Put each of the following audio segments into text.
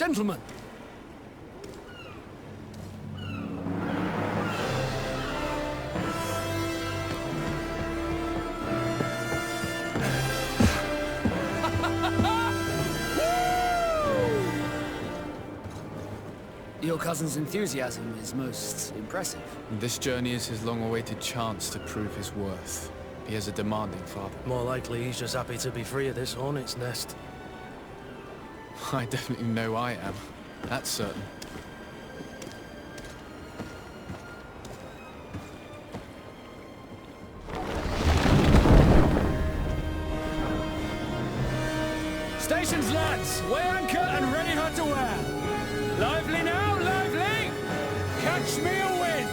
Gentlemen! Your cousin's enthusiasm is most impressive. This journey is his long-awaited chance to prove his worth. He has a demanding father. More likely he's just happy to be free of this hornet's nest. I definitely know I am. That's certain. Stations, lads! Weigh anchor and ready her to wear! Lively now, lively! Catch me a wind!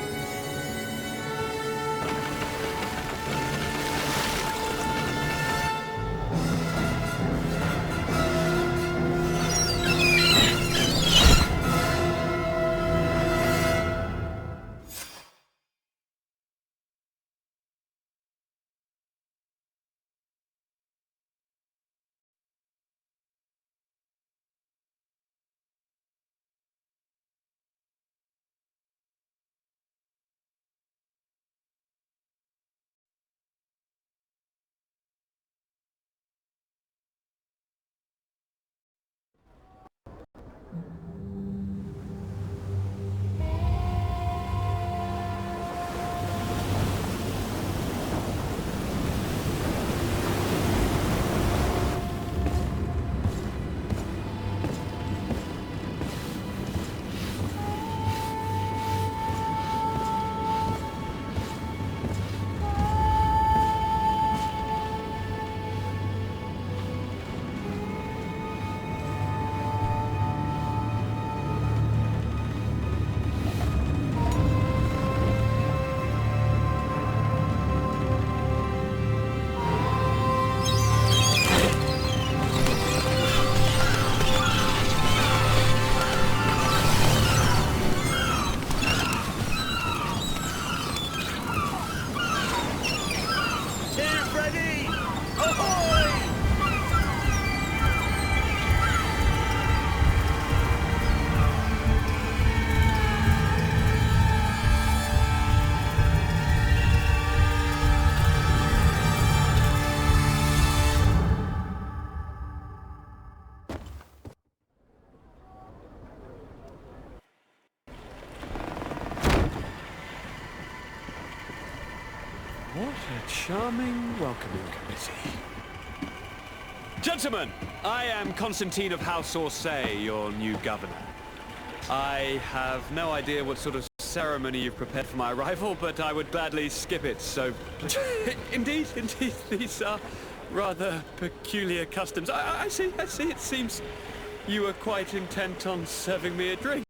What a charming welcoming committee. Gentlemen, I am Constantine of House Orsay, your new governor. I have no idea what sort of ceremony you've prepared for my arrival, but I would gladly skip it, so... Indeed, these are rather peculiar customs. I see, it seems you were quite intent on serving me a drink.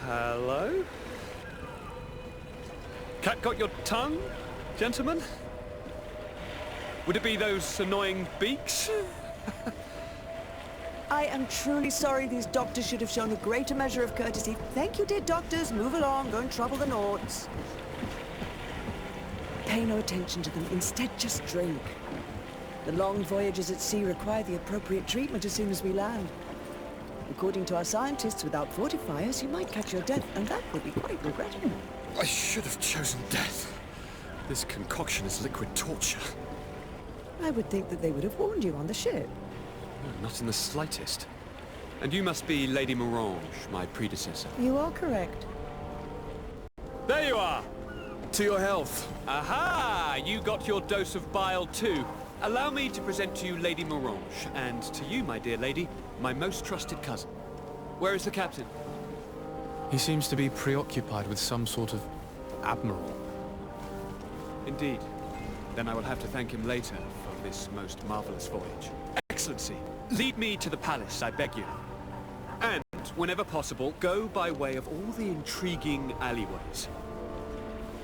Hello? Cat got your tongue, gentlemen? Would it be those annoying beaks? I am truly sorry. These doctors should have shown a greater measure of courtesy. Thank you, dear doctors. Move along. Don't trouble the Nords. Pay no attention to them. Instead, just drink. The long voyages at sea require the appropriate treatment as soon as we land. According to our scientists, without fortifiers, you might catch your death, and that would be quite regrettable. I should have chosen death. This concoction is liquid torture. I would think that they would have warned you on the ship. Not in the slightest. And you must be Lady Morange, my predecessor. You are correct. There you are! To your health. Aha! You got your dose of bile too. Allow me to present to you Lady Morange, and to you, my dear lady, my most trusted cousin. Where is the captain? He seems to be preoccupied with some sort of admiral. Indeed. Then I will have to thank him later for this most marvelous voyage. Excellency, lead me to the palace, I beg you. And, whenever possible, go by way of all the intriguing alleyways.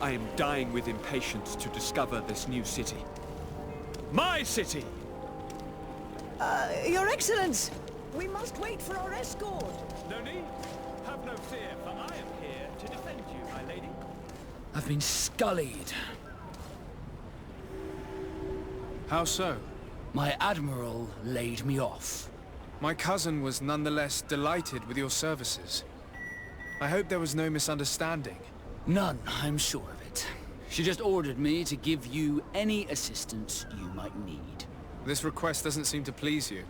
I am dying with impatience to discover this new city. My city! Your Excellence! We must wait for our escort! No need. Have no fear, for I am here to defend you, my lady. I've been scullied. How so? My admiral laid me off. My cousin was nonetheless delighted with your services. I hope there was no misunderstanding. None, I'm sure of it. She just ordered me to give you any assistance you might need. This request doesn't seem to please you.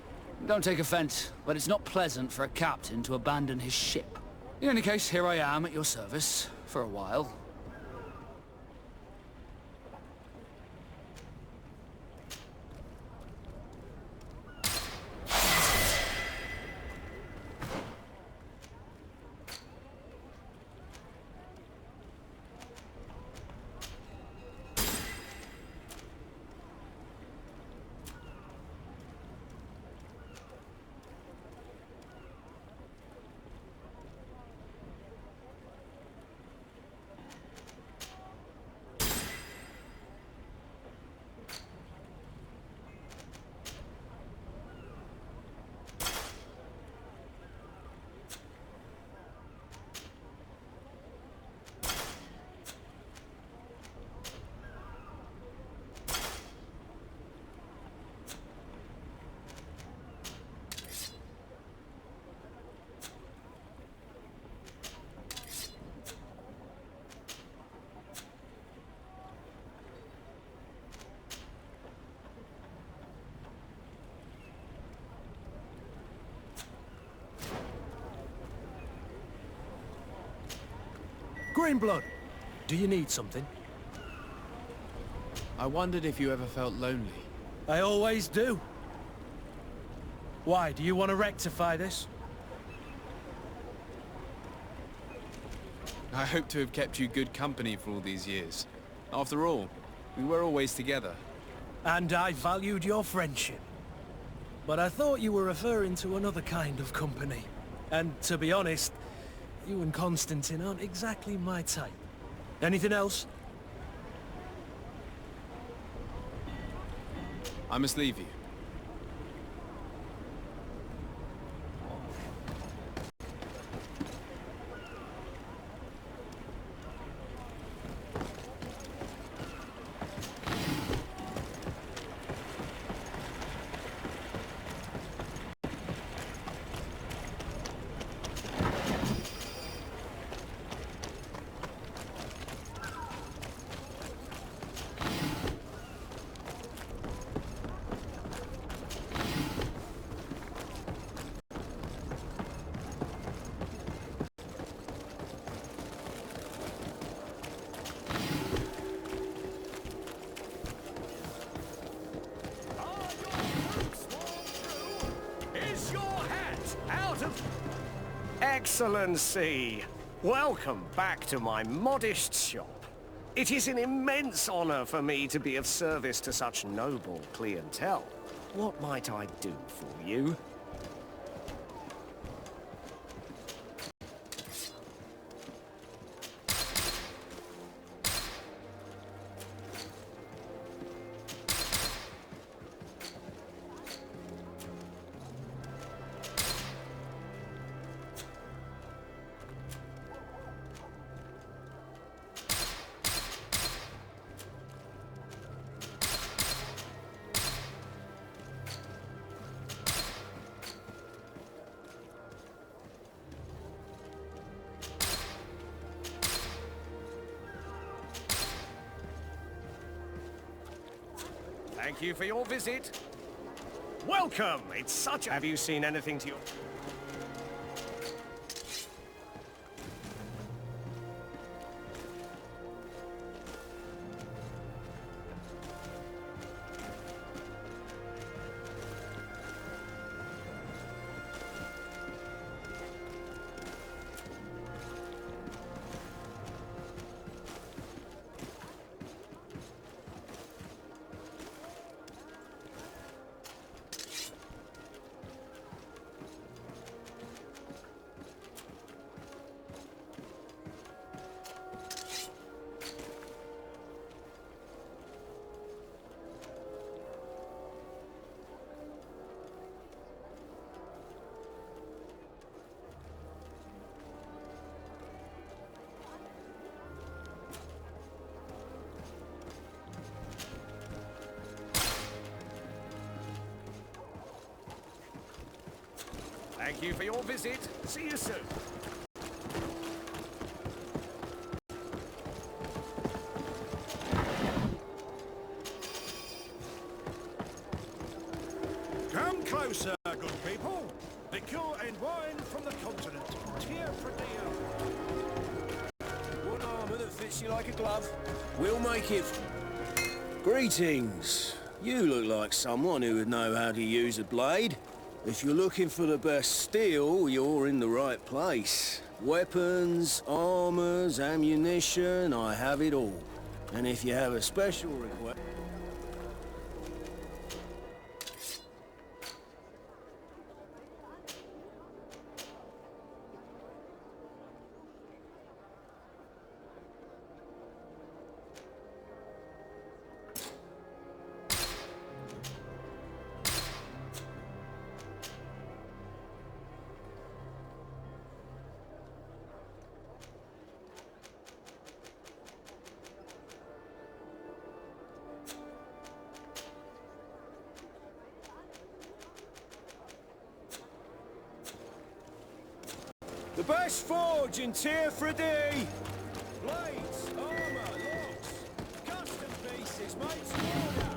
Don't take offense, but it's not pleasant for a captain to abandon his ship. In any case, here I am at your service, for a while. Greenblood, do you need something? I wondered if you ever felt lonely. I always do. Why, do you want to rectify this? I hope to have kept you good company for all these years. After all, we were always together. And I valued your friendship. But I thought you were referring to another kind of company. And to be honest, you and Constantine aren't exactly my type. Anything else? I must leave you. Excellency, welcome back to my modest shop. It is an immense honor for me to be of service to such noble clientele. What might I do for you? Thank you for your visit. Welcome! It's such a... Have you seen anything to your... Thank you for your visit. See you soon. Come closer, good people. Liqueur and wine from the continent. Tear for dear. One armour that fits you like a glove. We'll make it. Greetings. You look like someone who would know how to use a blade. If you're looking for the best steel, you're in the right place. Weapons, armors, ammunition, I have it all. And if you have a special request... The best forge in Tier 3D! Blades, armor, locks, custom pieces, made to order!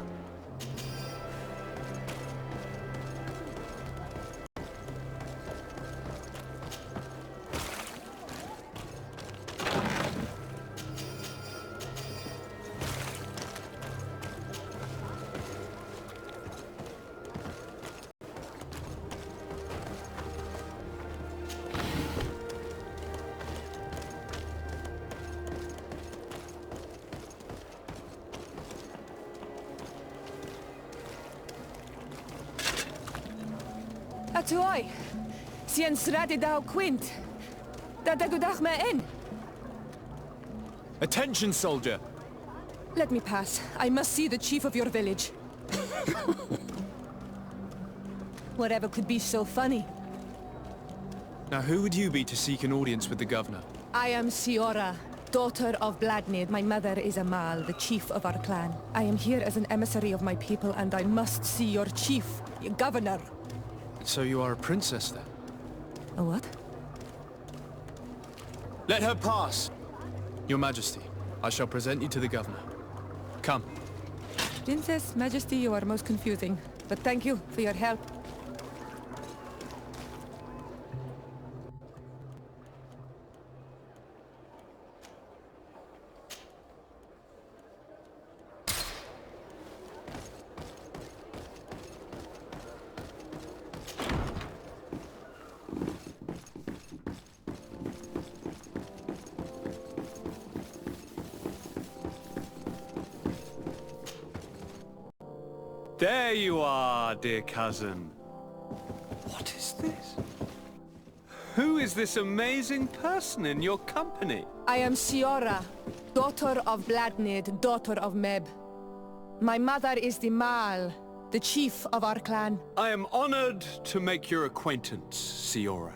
Atuoi, sian sradi dau quint. Da dagudach me in. Attention, soldier! Let me pass. I must see the chief of your village. Whatever could be so funny? Now who would you be to seek an audience with the governor? I am Siora, daughter of Bladnid. My mother is Amal, the chief of our clan. I am here as an emissary of my people, and I must see your chief, your governor. So you are a princess, then? A what? Let her pass! Your Majesty, I shall present you to the governor. Come. Princess, Majesty, you are most confusing. But thank you for your help. There you are, dear cousin. What is this? Who is this amazing person in your company? I am Siora, daughter of Bladnid, daughter of Meb. My mother is the Mal, the chief of our clan. I am honored to make your acquaintance, Siora.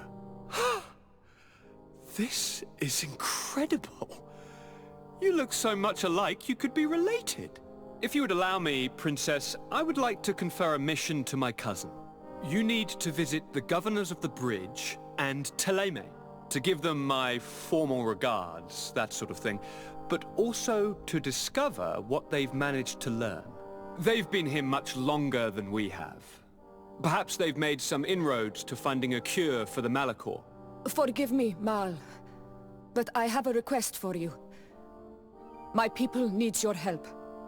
This is incredible. You look so much alike you could be related. If you would allow me, Princess, I would like to confer a mission to my cousin. You need to visit the governors of the bridge and Teleme, to give them my formal regards, that sort of thing, but also to discover what they've managed to learn. They've been here much longer than we have. Perhaps they've made some inroads to finding a cure for the Malihora. Forgive me, Mal, but I have a request for you. My people needs your help.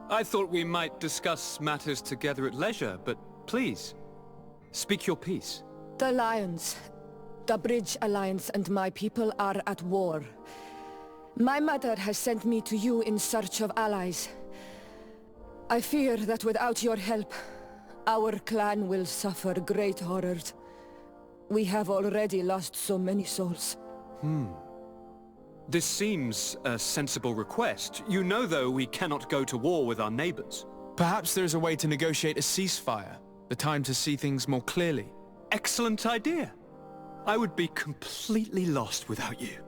I thought we might discuss matters together at leisure, but please, speak your piece. The Lions, the Bridge Alliance and my people are at war. My mother has sent me to you in search of allies. I fear that without your help, our clan will suffer great horrors. We have already lost so many souls. This seems a sensible request. You know, though, we cannot go to war with our neighbors. Perhaps there is a way to negotiate a ceasefire. The time to see things more clearly. Excellent idea. I would be completely lost without you.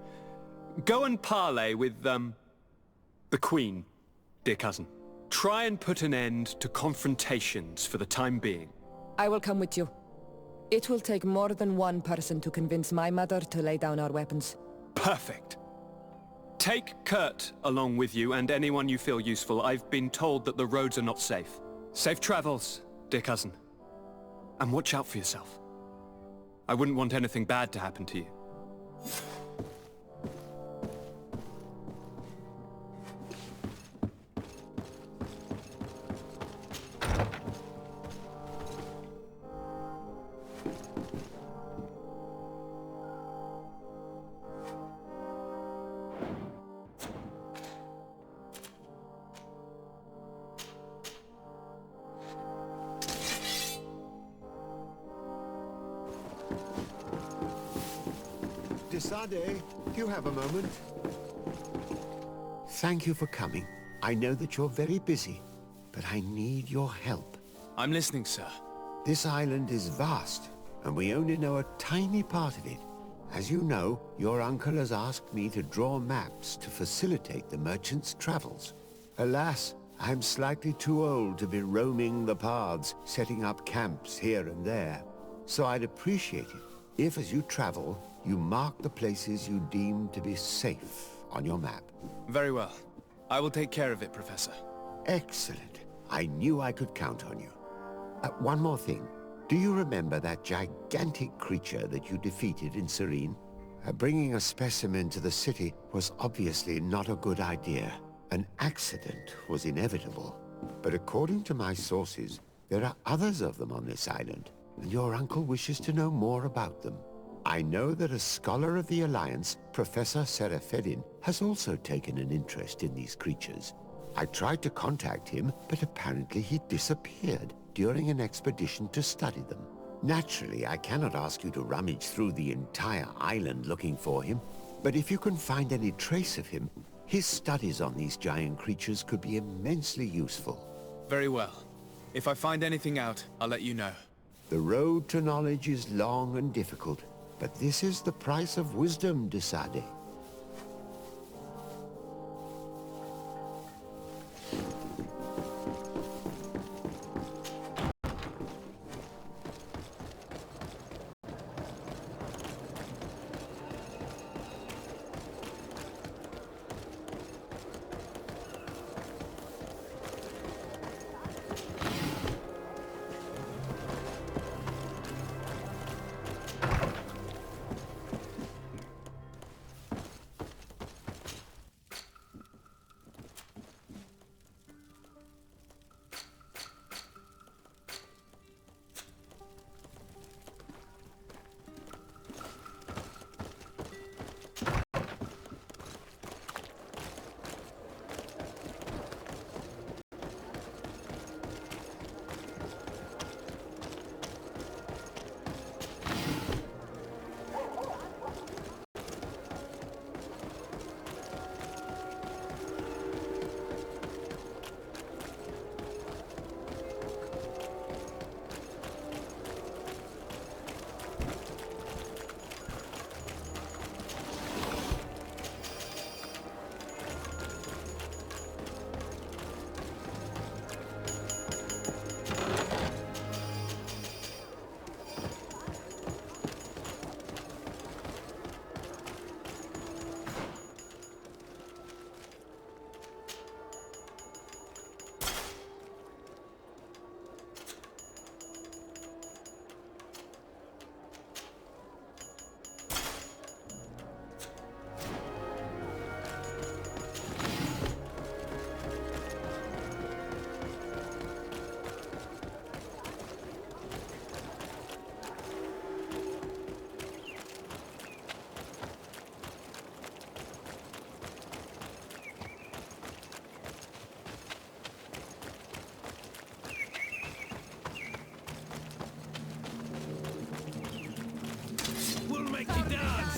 Go and parley with, the Queen, dear cousin. Try and put an end to confrontations for the time being. I will come with you. It will take more than one person to convince my mother to lay down our weapons. Perfect. Take Kurt along with you and anyone you feel useful. I've been told that the roads are not safe. Safe travels, dear cousin. And watch out for yourself. I wouldn't want anything bad to happen to you. Desade, do you have a moment? Thank you for coming. I know that you're very busy, but I need your help. I'm listening, sir. This island is vast, and we only know a tiny part of it. As you know, your uncle has asked me to draw maps to facilitate the merchants' travels. Alas, I'm slightly too old to be roaming the paths, setting up camps here and there. So I'd appreciate it if, as you travel, you mark the places you deem to be safe on your map. Very well. I will take care of it, Professor. Excellent. I knew I could count on you. One more thing. Do you remember that gigantic creature that you defeated in Serene? Bringing a specimen to the city was obviously not a good idea. An accident was inevitable. But according to my sources, there are others of them on this island, and your uncle wishes to know more about them. I know that a scholar of the Alliance, Professor Serafedin, has also taken an interest in these creatures. I tried to contact him, but apparently he disappeared during an expedition to study them. Naturally, I cannot ask you to rummage through the entire island looking for him, but if you can find any trace of him, his studies on these giant creatures could be immensely useful. Very well. If I find anything out, I'll let you know. The road to knowledge is long and difficult, but this is the price of wisdom, Desade.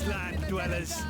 Land dwellers.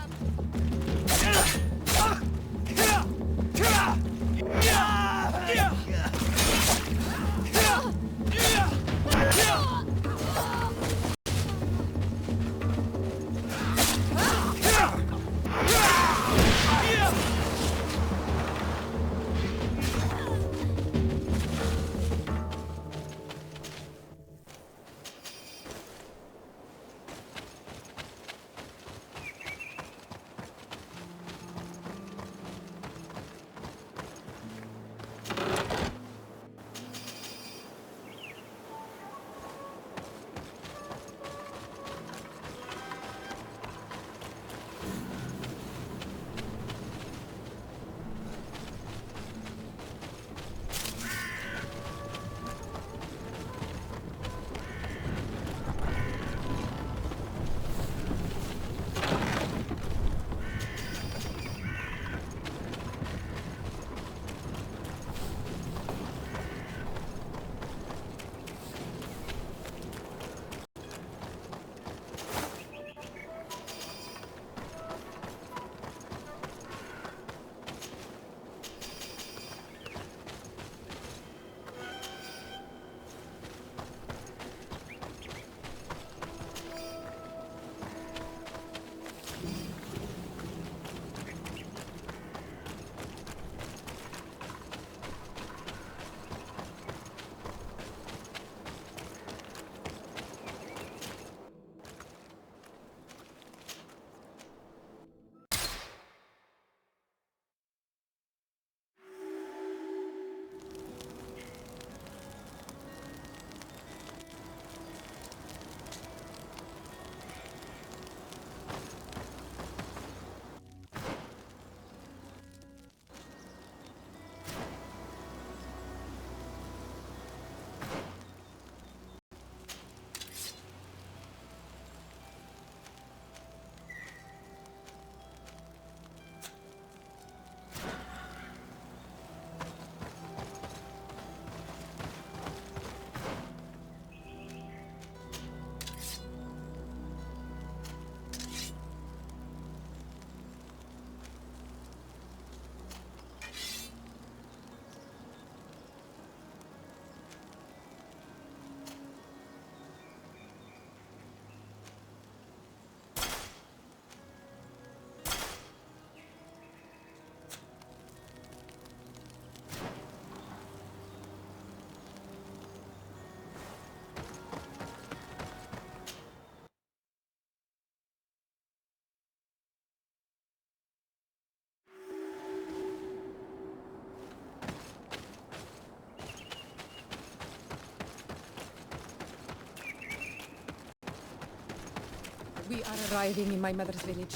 We are arriving in my mother's village.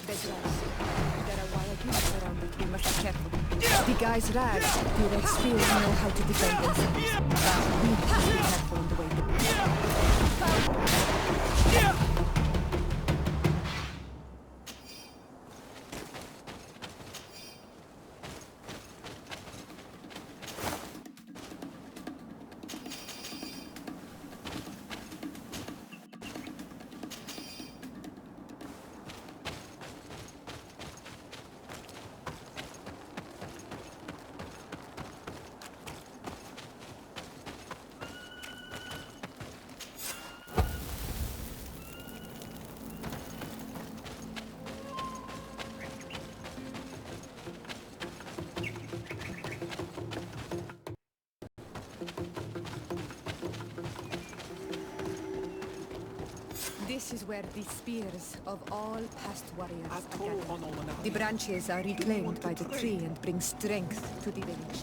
There's lights. There are wild beasts around, but we must be careful. The guys Rag, the Red Spear, know how to defend themselves. But we have to be careful on the way. This is where the spears of all past warriors are gathered. The branches are reclaimed by the tree and bring strength to the village.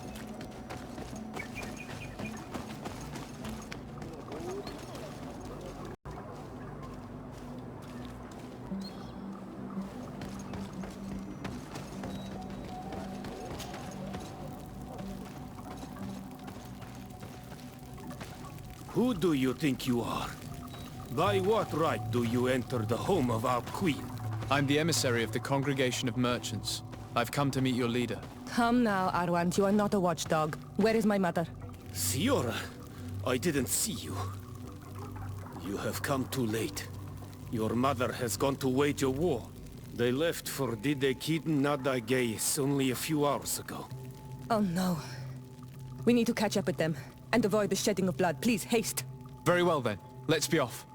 Who do you think you are? By what right do you enter the home of our queen? I'm the emissary of the Congregation of Merchants. I've come to meet your leader. Come now, Arwant, you are not a watchdog. Where is my mother? Siora, I didn't see you. You have come too late. Your mother has gone to wage a war. They left for Didekiden Nadagais only a few hours ago. Oh no. We need to catch up with them, and avoid the shedding of blood. Please, haste. Very well then. Let's be off.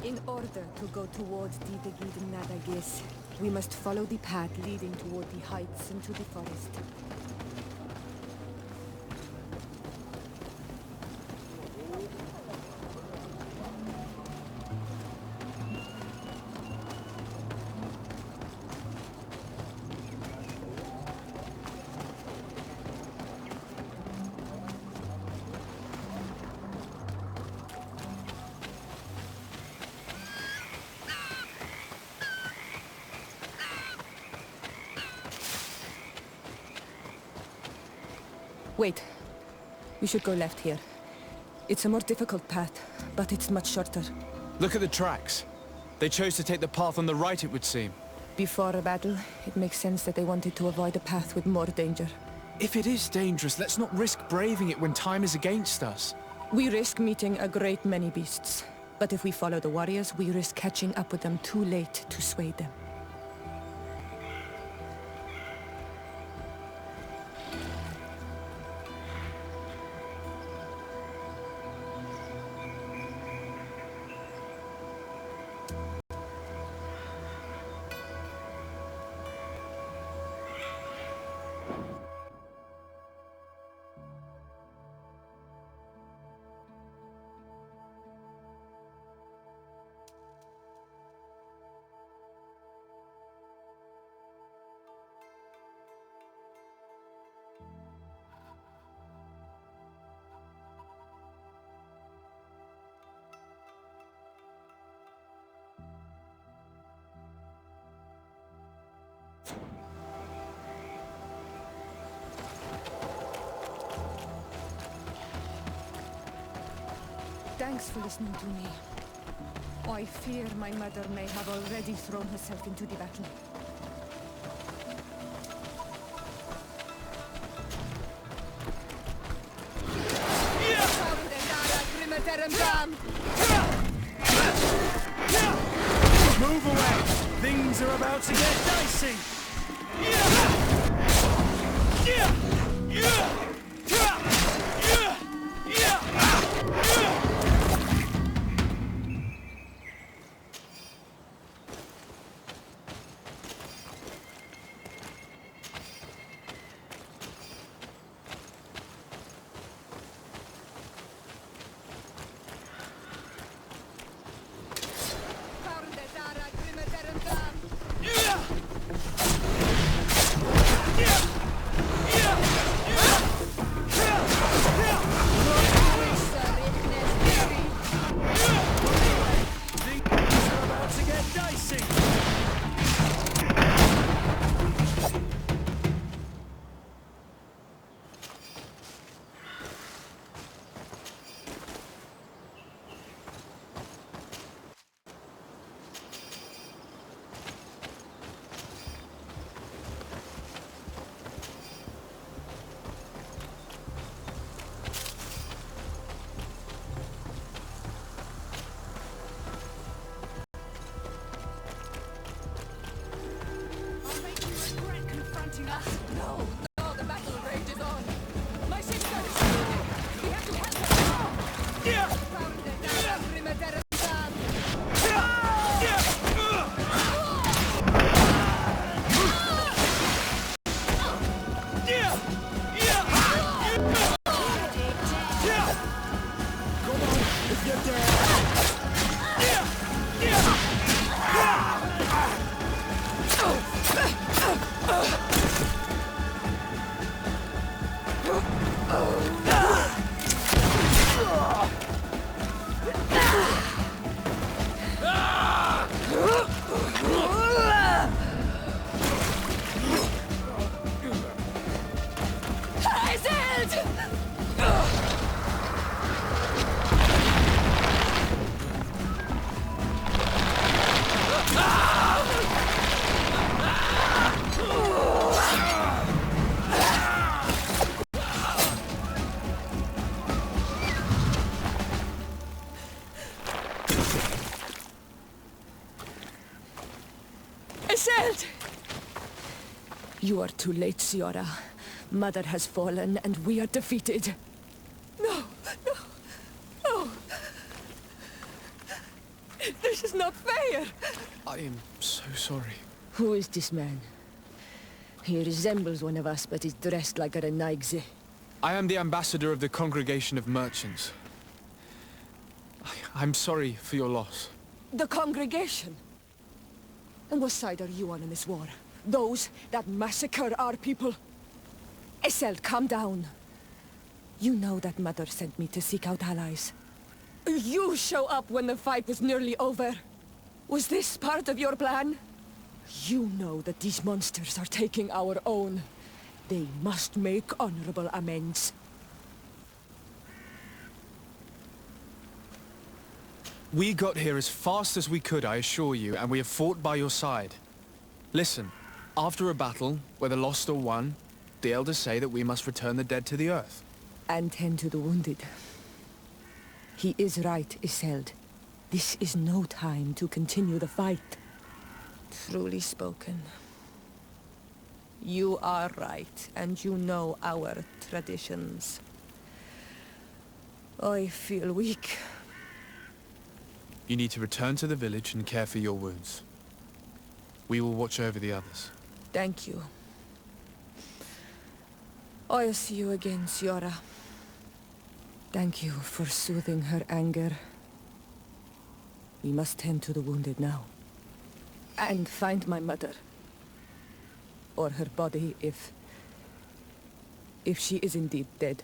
In order to go towards Didekiden Nadagais, we must follow the path leading toward the heights into the forest. Wait. We should go left here. It's a more difficult path, but it's much shorter. Look at the tracks. They chose to take the path on the right, it would seem. Before a battle, it makes sense that they wanted to avoid a path with more danger. If it is dangerous, let's not risk braving it when time is against us. We risk meeting a great many beasts. But if we follow the warriors, we risk catching up with them too late to sway them. Thanks for listening to me. I fear my mother may have already thrown herself into the battle. Move away! Things are about to get dicey! Iselt! You are too late, Siora. Mother has fallen, and we are defeated. No, no, no! This is not fair! I am so sorry. Who is this man? He resembles one of us, but is dressed like a Renaigze. I am the ambassador of the Congregation of Merchants. I'm sorry for your loss. The Congregation? And what side are you on in this war? Those that massacre our people? Iselt, calm down. You know that Mother sent me to seek out allies. You show up when the fight was nearly over. Was this part of your plan? You know that these monsters are taking our own. They must make honorable amends. We got here as fast as we could, I assure you, and we have fought by your side. Listen, after a battle, whether lost or won, the elders say that we must return the dead to the earth. And tend to the wounded. He is right, Iselt. This is no time to continue the fight. Truly spoken. You are right, and you know our traditions. I feel weak. You need to return to the village and care for your wounds. We will watch over the others. Thank you. I'll see you again, Siora. Thank you for soothing her anger. We must tend to the wounded now. And find my mother. Or her body, if she is indeed dead.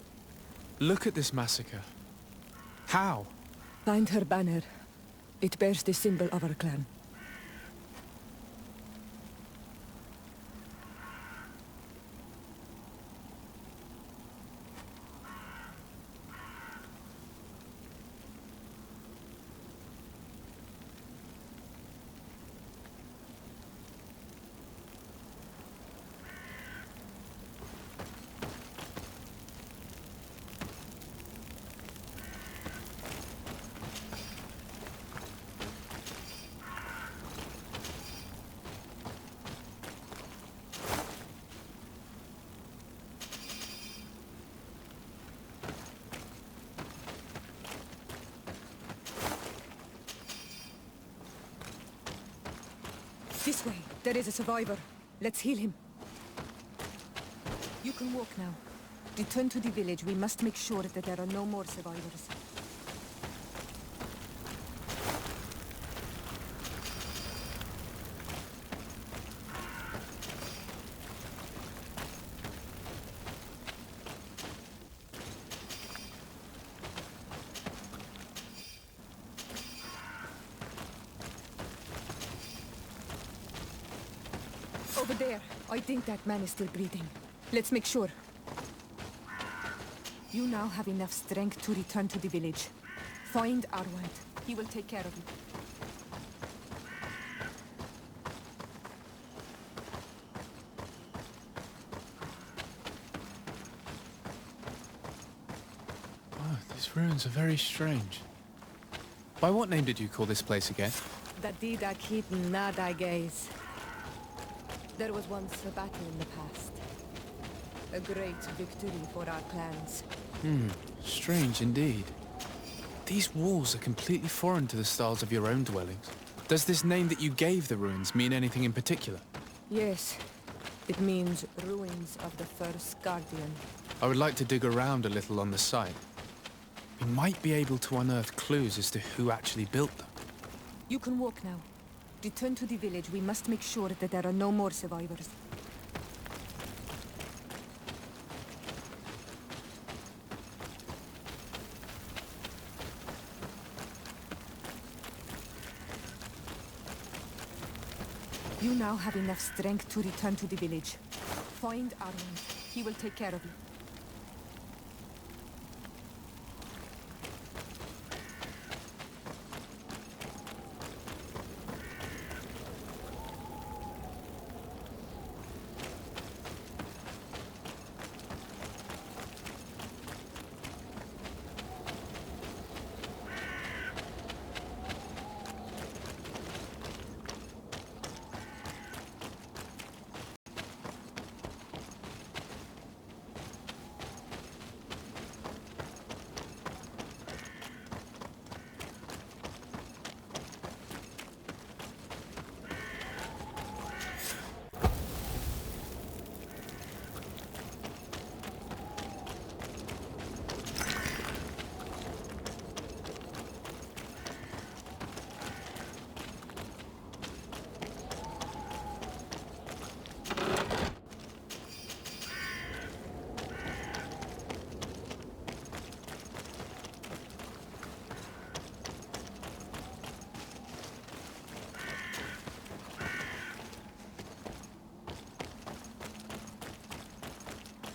Look at this massacre. How? Find her banner. It bears the symbol of our clan. This way. There is a survivor. Let's heal him. You can walk now. Return to the village. We must make sure that there are no more survivors. Over there. I think that man is still breathing. Let's make sure. You now have enough strength to return to the village. Find Arwad. He will take care of you. Oh, these ruins are very strange. By what name did you call this place again? Dadidakit Nadagaze. There was once a battle in the past. A great victory for our clans. Strange indeed. These walls are completely foreign to the styles of your own dwellings. Does this name that you gave the ruins mean anything in particular? Yes. It means ruins of the first guardian. I would like to dig around a little on the site. We might be able to unearth clues as to who actually built them. You can walk now. Return to the village. We must make sure that there are no more survivors. You now have enough strength to return to the village. Find Arwad. He will take care of you.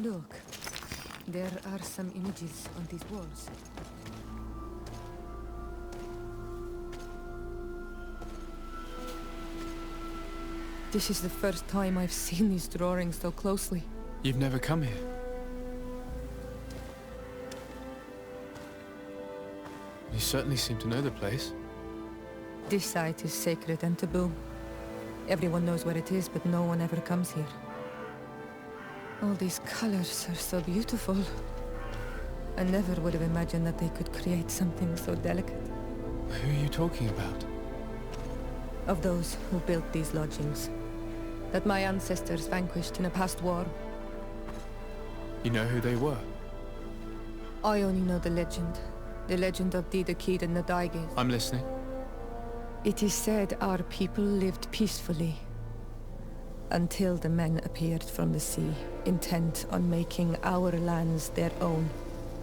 Look, there are some images on these walls. This is the first time I've seen these drawings so closely. You've never come here? You certainly seem to know the place. This site is sacred and taboo. Everyone knows where it is, but no one ever comes here. All these colors are so beautiful. I never would have imagined that they could create something so delicate. Who are you talking about? Of those who built these lodgings, that my ancestors vanquished in a past war. You know who they were? I only know the legend of the Kid and the Daiges. I'm listening. It is said our people lived peacefully until the men appeared from the sea, intent on making our lands their own.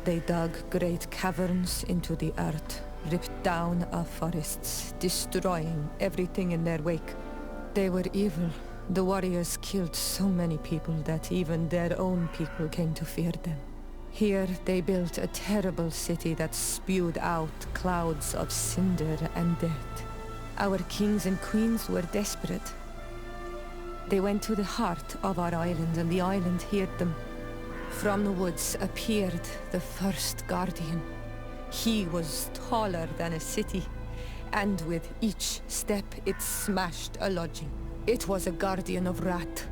They dug great caverns into the earth, ripped down our forests, destroying everything in their wake. They were evil. The warriors killed so many people that even their own people came to fear them. Here they built a terrible city that spewed out clouds of cinder and dirt. Our kings and queens were desperate. They went to the heart of our island, and the island heard them. From the woods appeared the first guardian. He was taller than a city, and with each step it smashed a lodging. It was a guardian of wrath,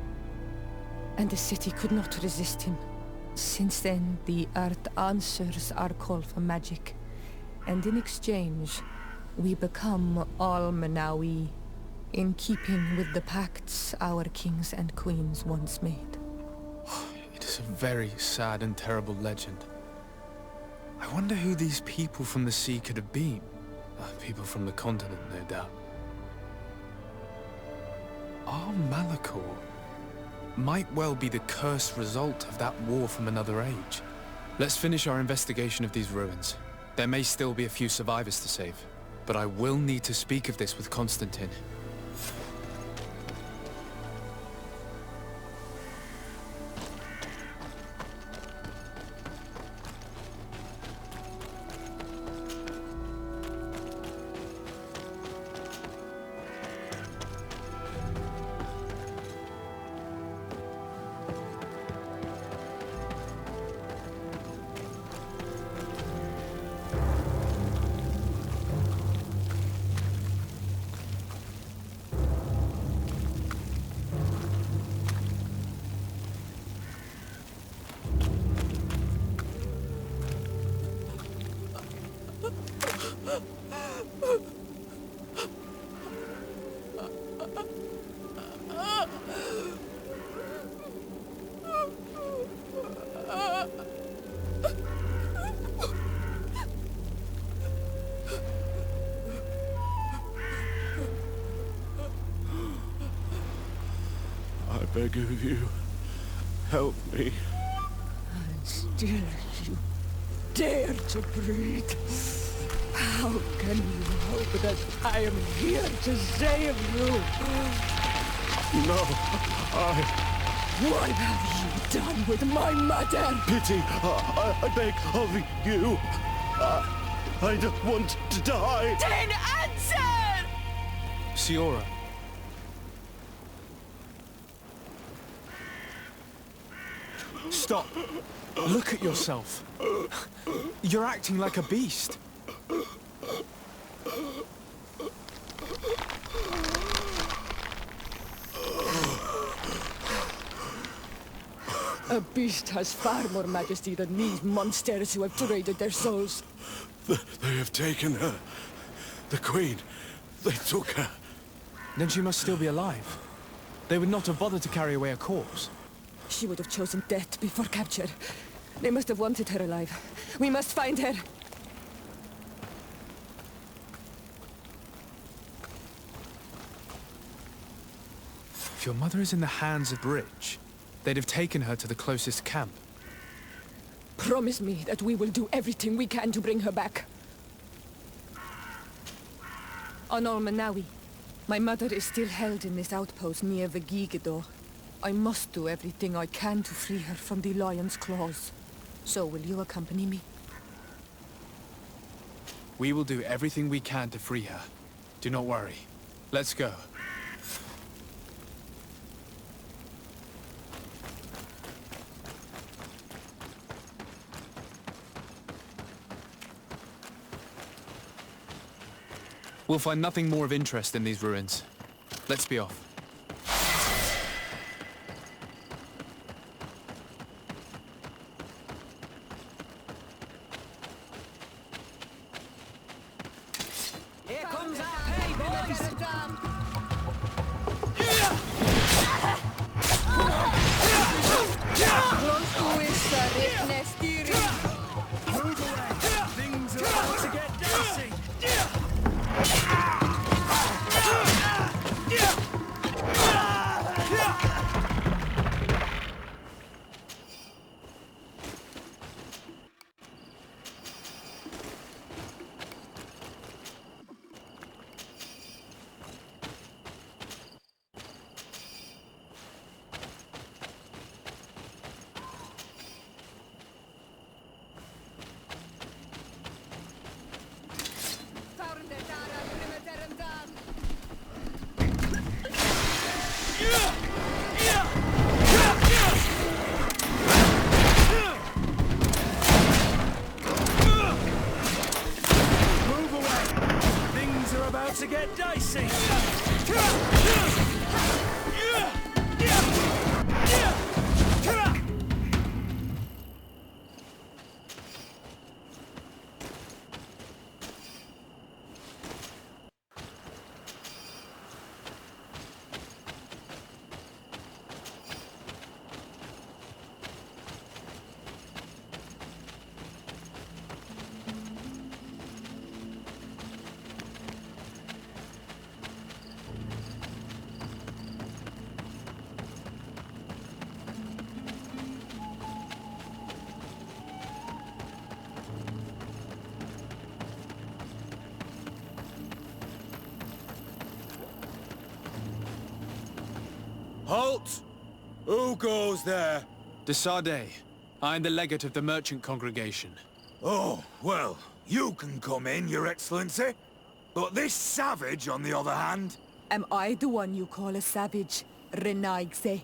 and the city could not resist him. Since then, the earth answers our call for magic, and in exchange, we become all Manawi, in keeping with the pacts our kings and queens once made. It is a very sad and terrible legend. I wonder who these people from the sea could have been. People from the continent, no doubt. Our Malihora might well be the cursed result of that war from another age. Let's finish our investigation of these ruins. There may still be a few survivors to save, but I will need to speak of this with Constantine. I beg of you, help me. And still you dare to breathe. How can you hope that I am here to save you? No, What have you done with my mother? Pity, I beg of you. I don't want to die. Then answer! Siora. Stop. Look at yourself. You're acting like a beast. A beast has far more majesty than these monsters who have traded their souls. They have taken her. The Queen. They took her. Then she must still be alive. They would not have bothered to carry away a corpse. She would have chosen death before capture. They must have wanted her alive. We must find her. If your mother is in the hands of the rich, they'd have taken her to the closest camp. Promise me that we will do everything we can to bring her back. On Manawi, my mother is still held in this outpost near Vegigado. I must do everything I can to free her from the lion's claws. So will you accompany me? We will do everything we can to free her. Do not worry. Let's go. We'll find nothing more of interest in these ruins. Let's be off. Here comes our pay, boys! Move away! Things are about to get dicey! To get dicey. Halt! Who goes there? Starые. I am the legate of the merchant congregation. Oh, well, you can come in, Your Excellency. But this savage, on the other hand... Am I the one you call a savage, Renaigse?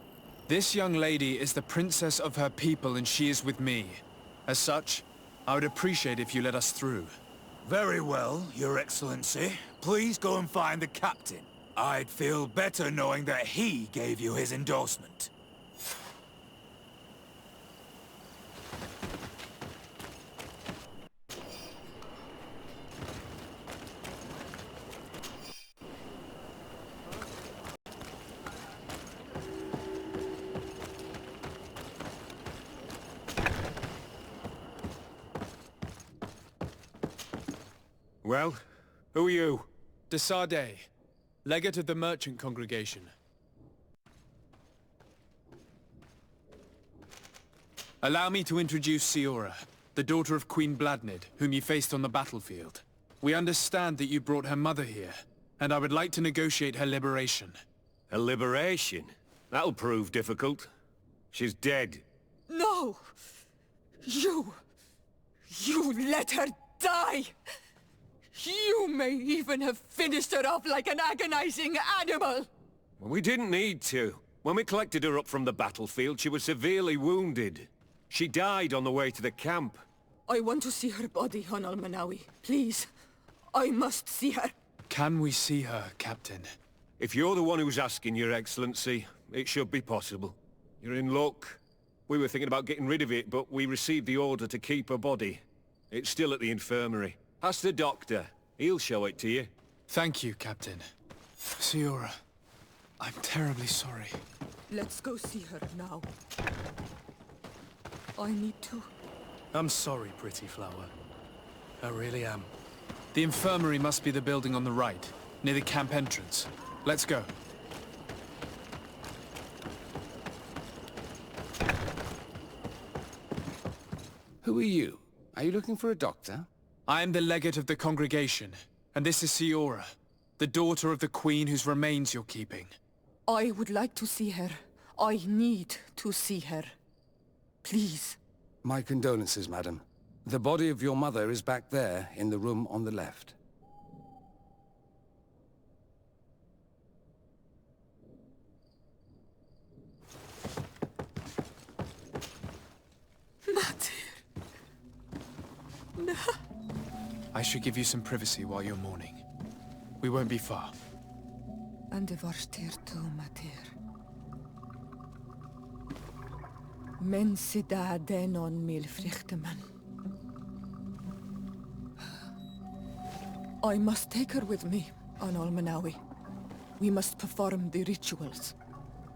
This young lady is the princess of her people and she is with me. As such, I would appreciate if you let us through. Very well, Your Excellency. Please go and find the captain. I'd feel better knowing that he gave you his endorsement. Well, who are you? Starые, legate of the merchant congregation. Allow me to introduce Siora, the daughter of Queen Bladnid, whom you faced on the battlefield. We understand that you brought her mother here, and I would like to negotiate her liberation. A liberation? That'll prove difficult. She's dead. No! You let her die! You may even have finished her off like an agonizing animal! Well, we didn't need to. When we collected her up from the battlefield, she was severely wounded. She died on the way to the camp. I want to see her body, Honal Manawi. Please. I must see her. Can we see her, Captain? If you're the one who's asking, Your Excellency, it should be possible. You're in luck. We were thinking about getting rid of it, but we received the order to keep her body. It's still at the infirmary. Ask the doctor. He'll show it to you. Thank you, Captain. Siora, I'm terribly sorry. Let's go see her now. I need to. I'm sorry, pretty flower. I really am. The infirmary must be the building on the right, near the camp entrance. Let's go. Who are you? Are you looking for a doctor? I am the legate of the congregation, and this is Siora, the daughter of the queen whose remains you're keeping. I would like to see her. I need to see her. Please. My condolences, madam. The body of your mother is back there, in the room on the left. No. I should give you some privacy while you're mourning. We won't be far. And divorceer tu, mater. Men sida denon mil frichteman. I must take her with me on Almanawi. We must perform the rituals.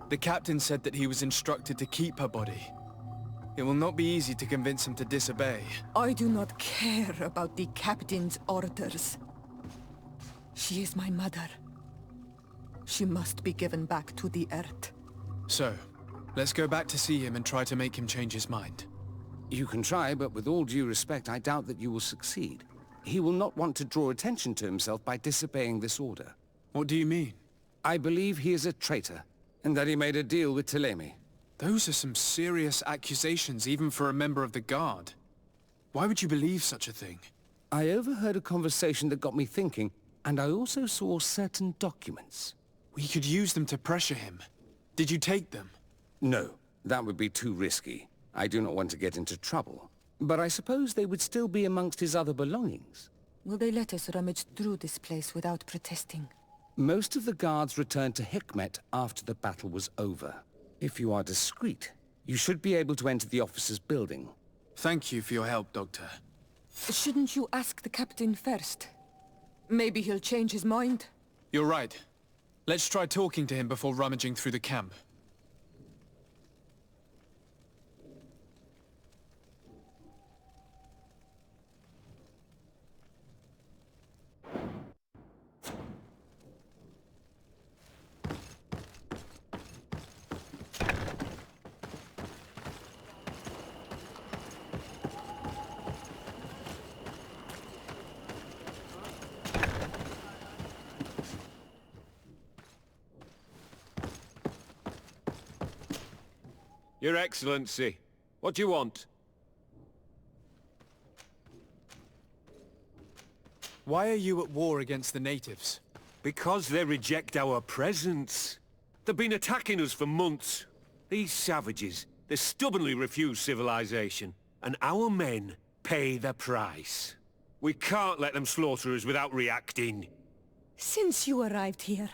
The captain said that he was instructed to keep her body. It will not be easy to convince him to disobey. I do not care about the captain's orders. She is my mother. She must be given back to the earth. So, let's go back to see him and try to make him change his mind. You can try, but with all due respect, I doubt that you will succeed. He will not want to draw attention to himself by disobeying this order. What do you mean? I believe he is a traitor, and that he made a deal with Ptolemy. Those are some serious accusations, even for a member of the Guard. Why would you believe such a thing? I overheard a conversation that got me thinking, and I also saw certain documents. We could use them to pressure him. Did you take them? No, that would be too risky. I do not want to get into trouble. But I suppose they would still be amongst his other belongings. Will they let us rummage through this place without protesting? Most of the guards returned to Hikmet after the battle was over. If you are discreet, you should be able to enter the officer's building. Thank you for your help, Doctor. Shouldn't you ask the captain first? Maybe he'll change his mind. You're right. Let's try talking to him before rummaging through the camp. Your Excellency, what do you want? Why are you at war against the natives? Because they reject our presence. They've been attacking us for months. These savages, they stubbornly refuse civilization, and our men pay the price. We can't let them slaughter us without reacting. Since you arrived here,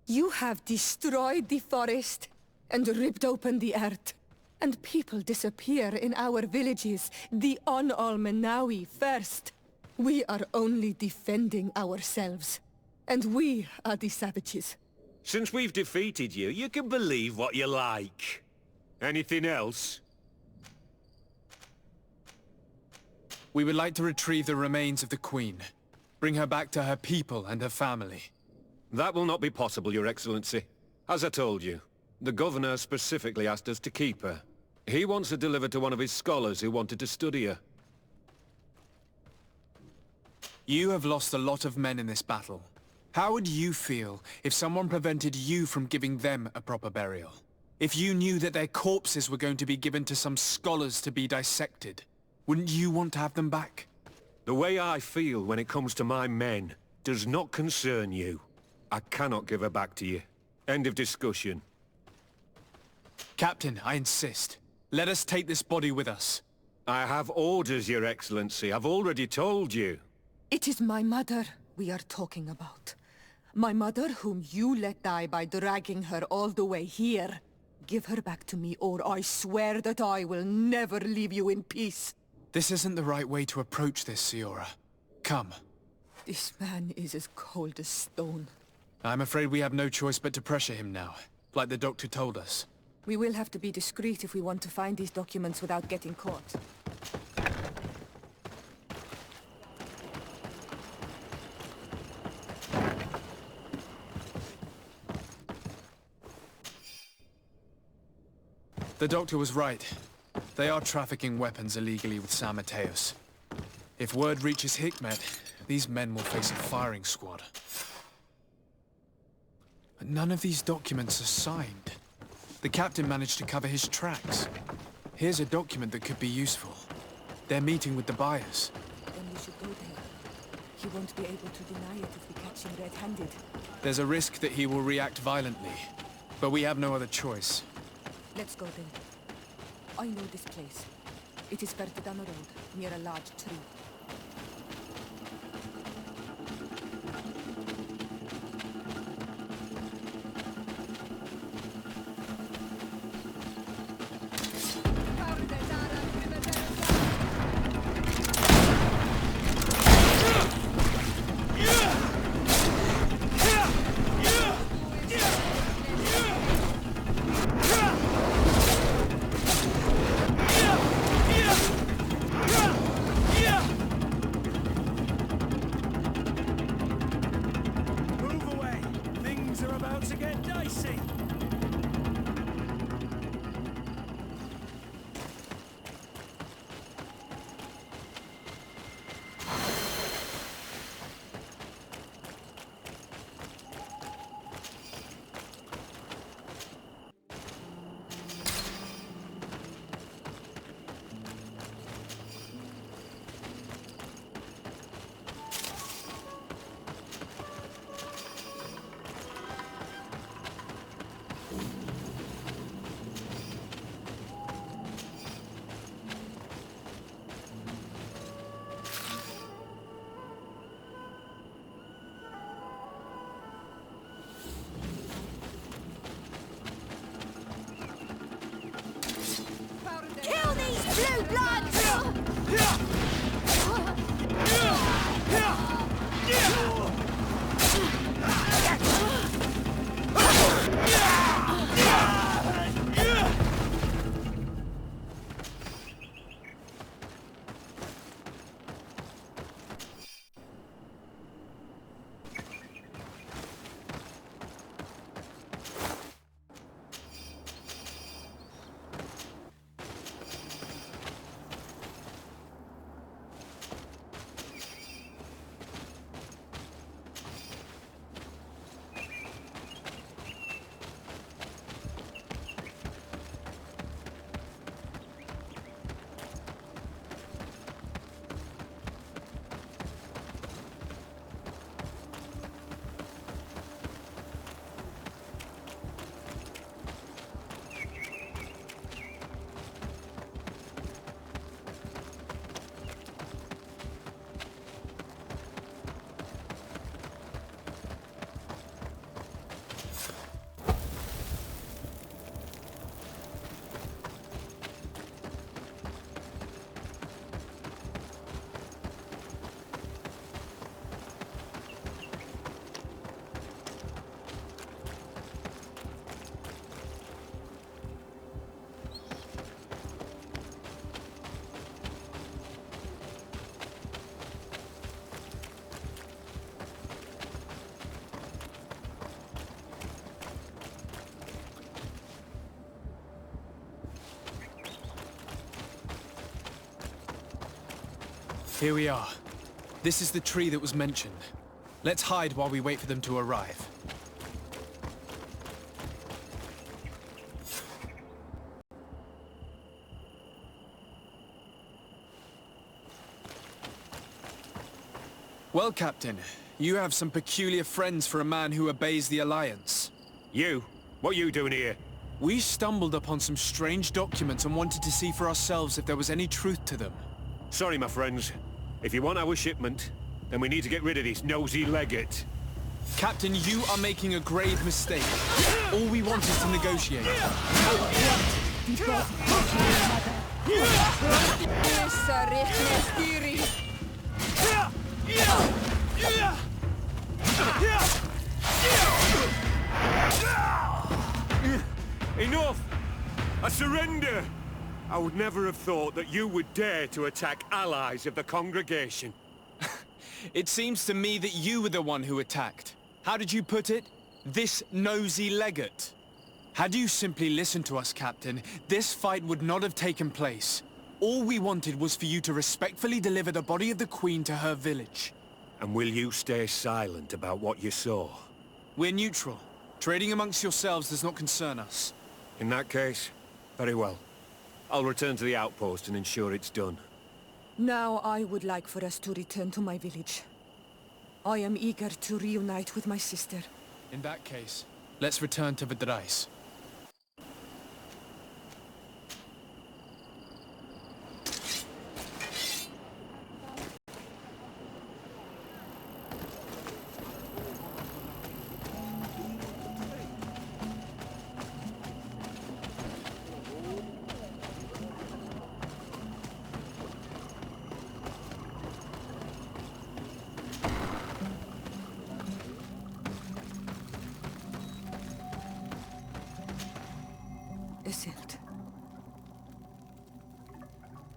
you have destroyed the forest and ripped open the earth. And people disappear in our villages, the On-Almanawi first. We are only defending ourselves. And we are the savages. Since we've defeated you, you can believe what you like. Anything else? We would like to retrieve the remains of the Queen. Bring her back to her people and her family. That will not be possible, Your Excellency. As I told you, the Governor specifically asked us to keep her. He wants her delivered to one of his scholars who wanted to study her. You have lost a lot of men in this battle. How would you feel if someone prevented you from giving them a proper burial? If you knew that their corpses were going to be given to some scholars to be dissected, wouldn't you want to have them back? The way I feel when it comes to my men does not concern you. I cannot give her back to you. End of discussion. Captain, I insist. Let us take this body with us. I have orders, Your Excellency. I've already told you. It is my mother we are talking about. My mother whom you let die by dragging her all the way here. Give her back to me, or I swear that I will never leave you in peace. This isn't the right way to approach this, Siora. Come. This man is as cold as stone. I'm afraid we have no choice but to pressure him now, like the doctor told us. We will have to be discreet if we want to find these documents without getting caught. The doctor was right. They are trafficking weapons illegally with San Mateos. If word reaches Hikmet, these men will face a firing squad. But none of these documents are signed. The captain managed to cover his tracks. Here's a document that could be useful. They're meeting with the buyers. Then we should go there. He won't be able to deny it if we catch him red-handed. There's a risk that he will react violently, but we have no other choice. Let's go then. I know this place. It is further down the road, near a large tree. Here we are. This is the tree that was mentioned. Let's hide while we wait for them to arrive. Well, Captain, you have some peculiar friends for a man who obeys the Alliance. You? What are you doing here? We stumbled upon some strange documents and wanted to see for ourselves if there was any truth to them. Sorry, my friends. If you want our shipment, then we need to get rid of this nosy legate. Captain, you are making a grave mistake. All we want is to negotiate. Enough! I surrender! I would never have thought that you would dare to attack allies of the congregation. It seems to me that you were the one who attacked. How did you put it? This nosy legate. Had you simply listened to us, Captain, this fight would not have taken place. All we wanted was for you to respectfully deliver the body of the Queen to her village. And will you stay silent about what you saw? We're neutral. Trading amongst yourselves does not concern us. In that case, very well. I'll return to the outpost and ensure it's done. Now I would like for us to return to my village. I am eager to reunite with my sister. In that case, let's return to the drais.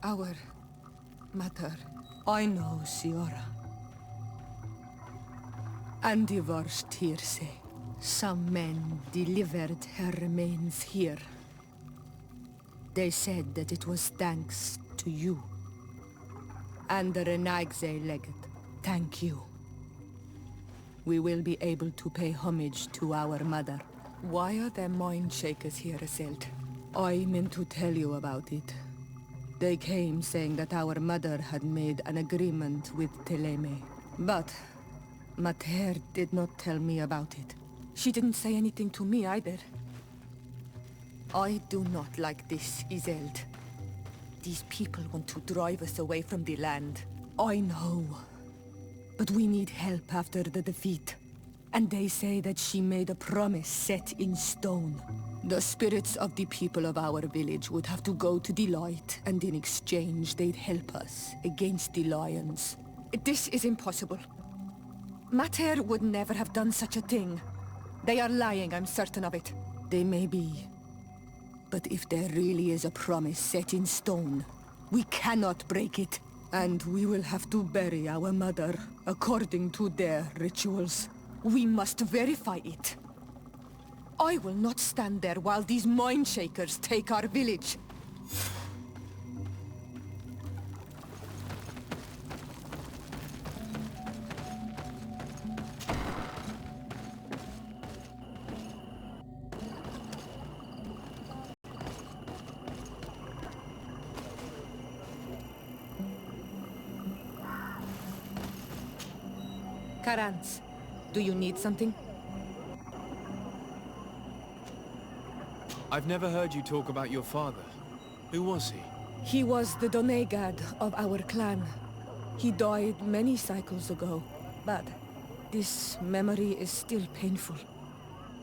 Our mother. I know, Siora. And divorced hearsay. Some men delivered her remains here. They said that it was thanks to you. And the Renaigze legate. Thank you. We will be able to pay homage to our mother. Why are there mind shakers here, Iselt? I meant to tell you about it. They came saying that our mother had made an agreement with Teleme. But Mater did not tell me about it. She didn't say anything to me either. I do not like this, Iselt. These people want to drive us away from the land. I know. But we need help after the defeat. And they say that she made a promise set in stone. The spirits of the people of our village would have to go to the light, and in exchange they'd help us against the lions. This is impossible. Mater would never have done such a thing. They are lying, I'm certain of it. They may be. But if there really is a promise set in stone, we cannot break it. And we will have to bury our mother according to their rituals. We must verify it. I will not stand there while these mind shakers take our village. Karans, do you need something? I've never heard you talk about your father. Who was he? He was the Donegad of our clan. He died many cycles ago, but this memory is still painful.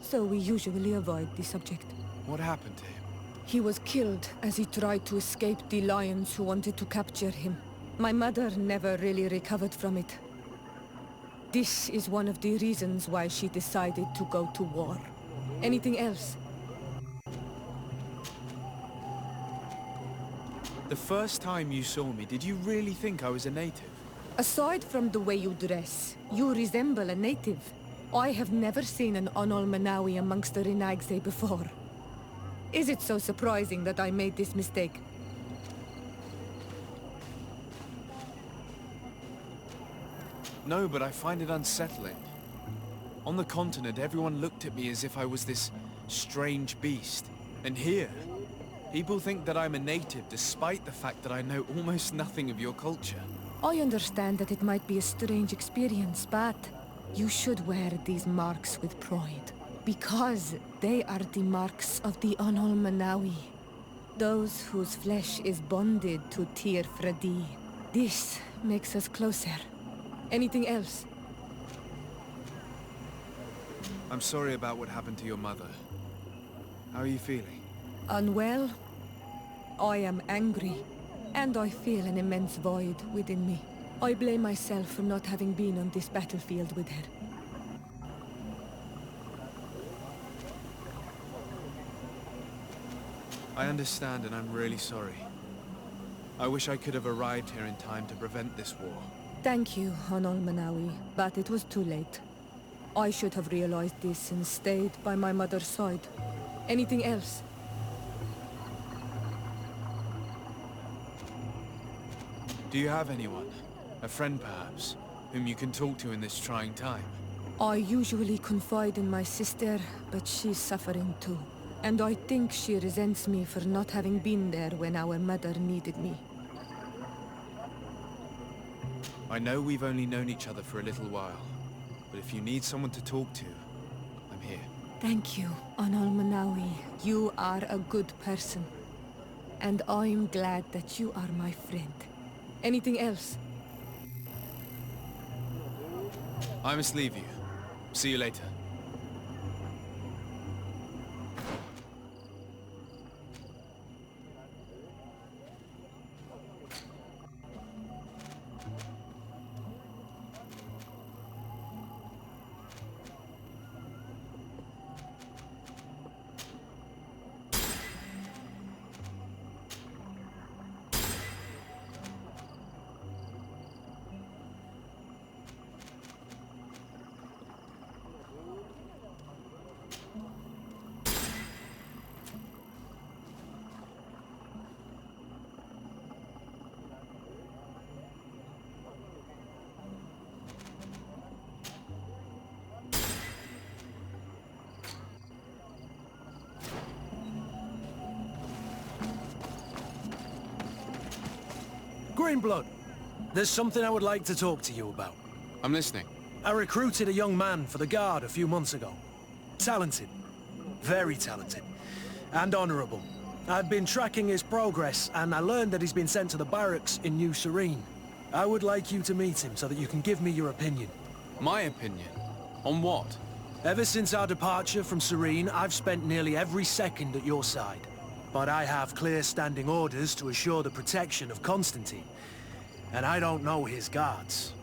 So we usually avoid the subject. What happened to him? He was killed as he tried to escape the lions who wanted to capture him. My mother never really recovered from it. This is one of the reasons why she decided to go to war. Anything else? The first time you saw me, did you really think I was a native? Aside from the way you dress, you resemble a native. I have never seen an Onol Manawi amongst the Renaigze before. Is it so surprising that I made this mistake? No, but I find it unsettling. On the continent, everyone looked at me as if I was this strange beast. And here, people think that I'm a native despite the fact that I know almost nothing of your culture. I understand that it might be a strange experience, but you should wear these marks with pride. Because they are the marks of the Onol Manawi. Those whose flesh is bonded to Tir Fradi. This makes us closer. Anything else? I'm sorry about what happened to your mother. How are you feeling? Unwell? I am angry, and I feel an immense void within me. I blame myself for not having been on this battlefield with her. I understand, and I'm really sorry. I wish I could have arrived here in time to prevent this war. Thank you, Onol Manawi, but it was too late. I should have realized this and stayed by my mother's side. Anything else? Do you have anyone? A friend, perhaps, whom you can talk to in this trying time? I usually confide in my sister, but she's suffering too. And I think she resents me for not having been there when our mother needed me. I know we've only known each other for a little while, but if you need someone to talk to, I'm here. Thank you, Anal Manawi. You are a good person. And I'm glad that you are my friend. Anything else? I must leave you. See you later. Greenblood, there's something I would like to talk to you about. I'm listening. I recruited a young man for the Guard a few months ago. Talented. Very talented. And honorable. I've been tracking his progress, and I learned that he's been sent to the barracks in New Serene. I would like you to meet him so that you can give me your opinion. My opinion? On what? Ever since our departure from Serene, I've spent nearly every second at your side. But I have clear standing orders to assure the protection of Constantine. And I don't know his guards.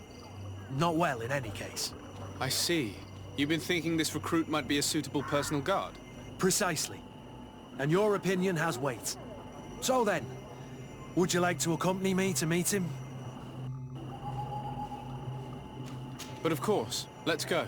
Not well, in any case. I see. You've been thinking this recruit might be a suitable personal guard? Precisely. And your opinion has weight. So then, would you like to accompany me to meet him? But of course. Let's go.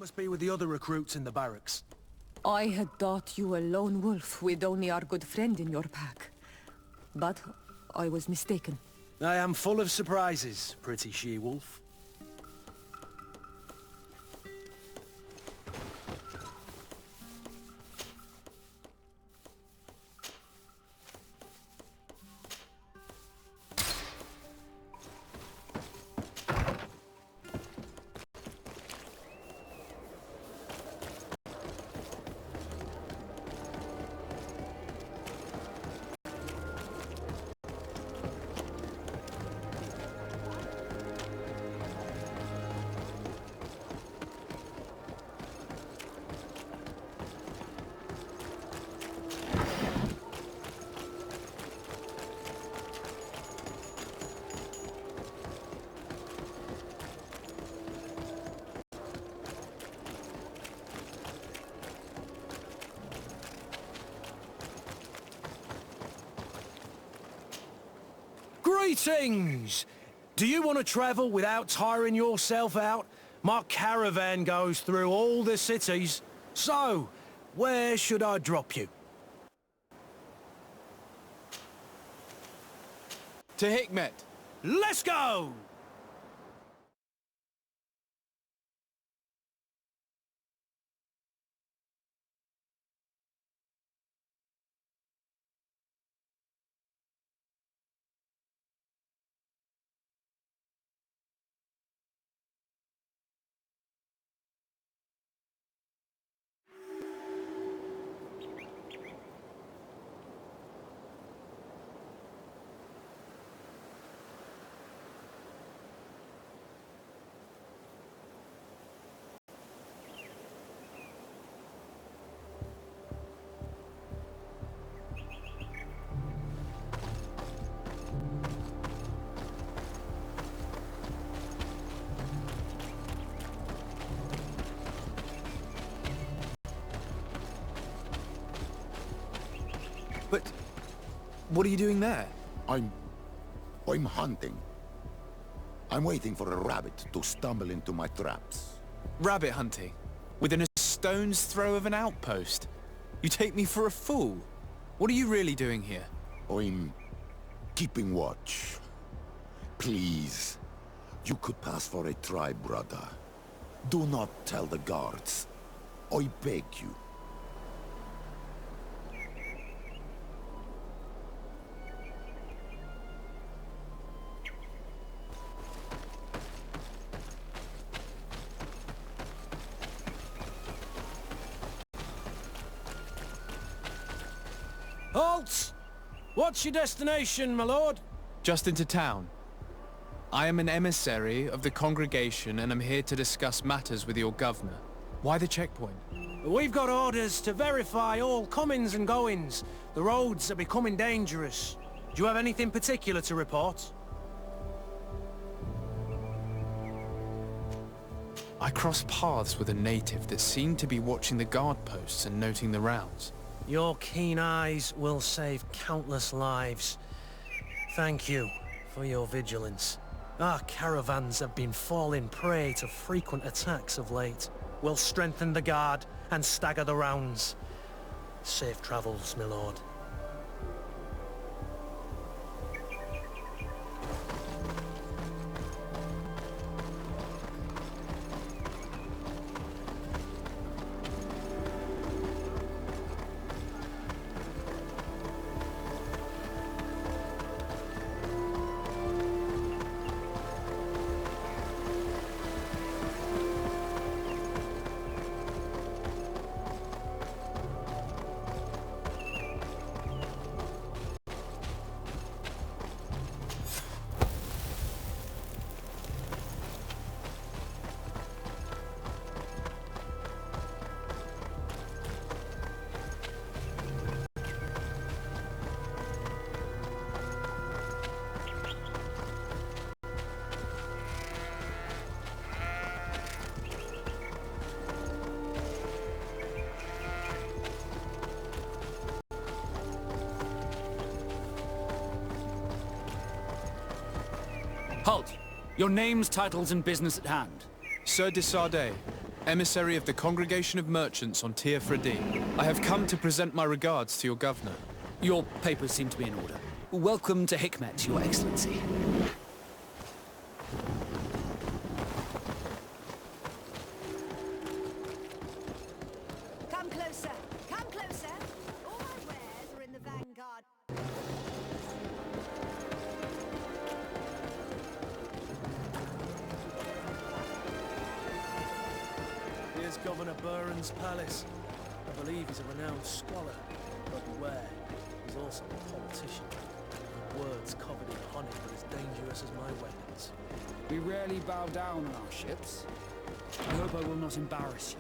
must be with the other recruits in the barracks? I had thought you a lone wolf with only our good friend in your pack. But I was mistaken. I am full of surprises, pretty she-wolf. Greetings! Do you want to travel without tiring yourself out? My caravan goes through all the cities. So, where should I drop you? To Hikmet. Let's go! But what are you doing there? I'm hunting. I'm waiting for a rabbit to stumble into my traps. Rabbit hunting? Within a stone's throw of an outpost? You take me for a fool. What are you really doing here? I'm keeping watch. Please, you could pass for a tribe, brother. Do not tell the guards. I beg you. Halt! What's your destination, my lord? Just into town. I am an emissary of the congregation and am here to discuss matters with your governor. Why the checkpoint? We've got orders to verify all comings and goings. The roads are becoming dangerous. Do you have anything particular to report? I crossed paths with a native that seemed to be watching the guard posts and noting the rounds. Your keen eyes will save countless lives. Thank you for your vigilance. Our caravans have been falling prey to frequent attacks of late. We'll strengthen the guard and stagger the rounds. Safe travels, my lord. Halt! Your names, titles, and business at hand. Sir de Sardet, emissary of the Congregation of Merchants on Tir Fredi. I have come to present my regards to your governor. Your papers seem to be in order. Welcome to Hikmet, Your Excellency. Come closer. Come closer. All my wares are in the vanguard. Here's Governor Buren's palace. I believe he's a renowned scholar, but beware, he's also a politician. Words covered in honey are as dangerous as my weapons. We rarely bow down on our ships. I hope I will not embarrass you.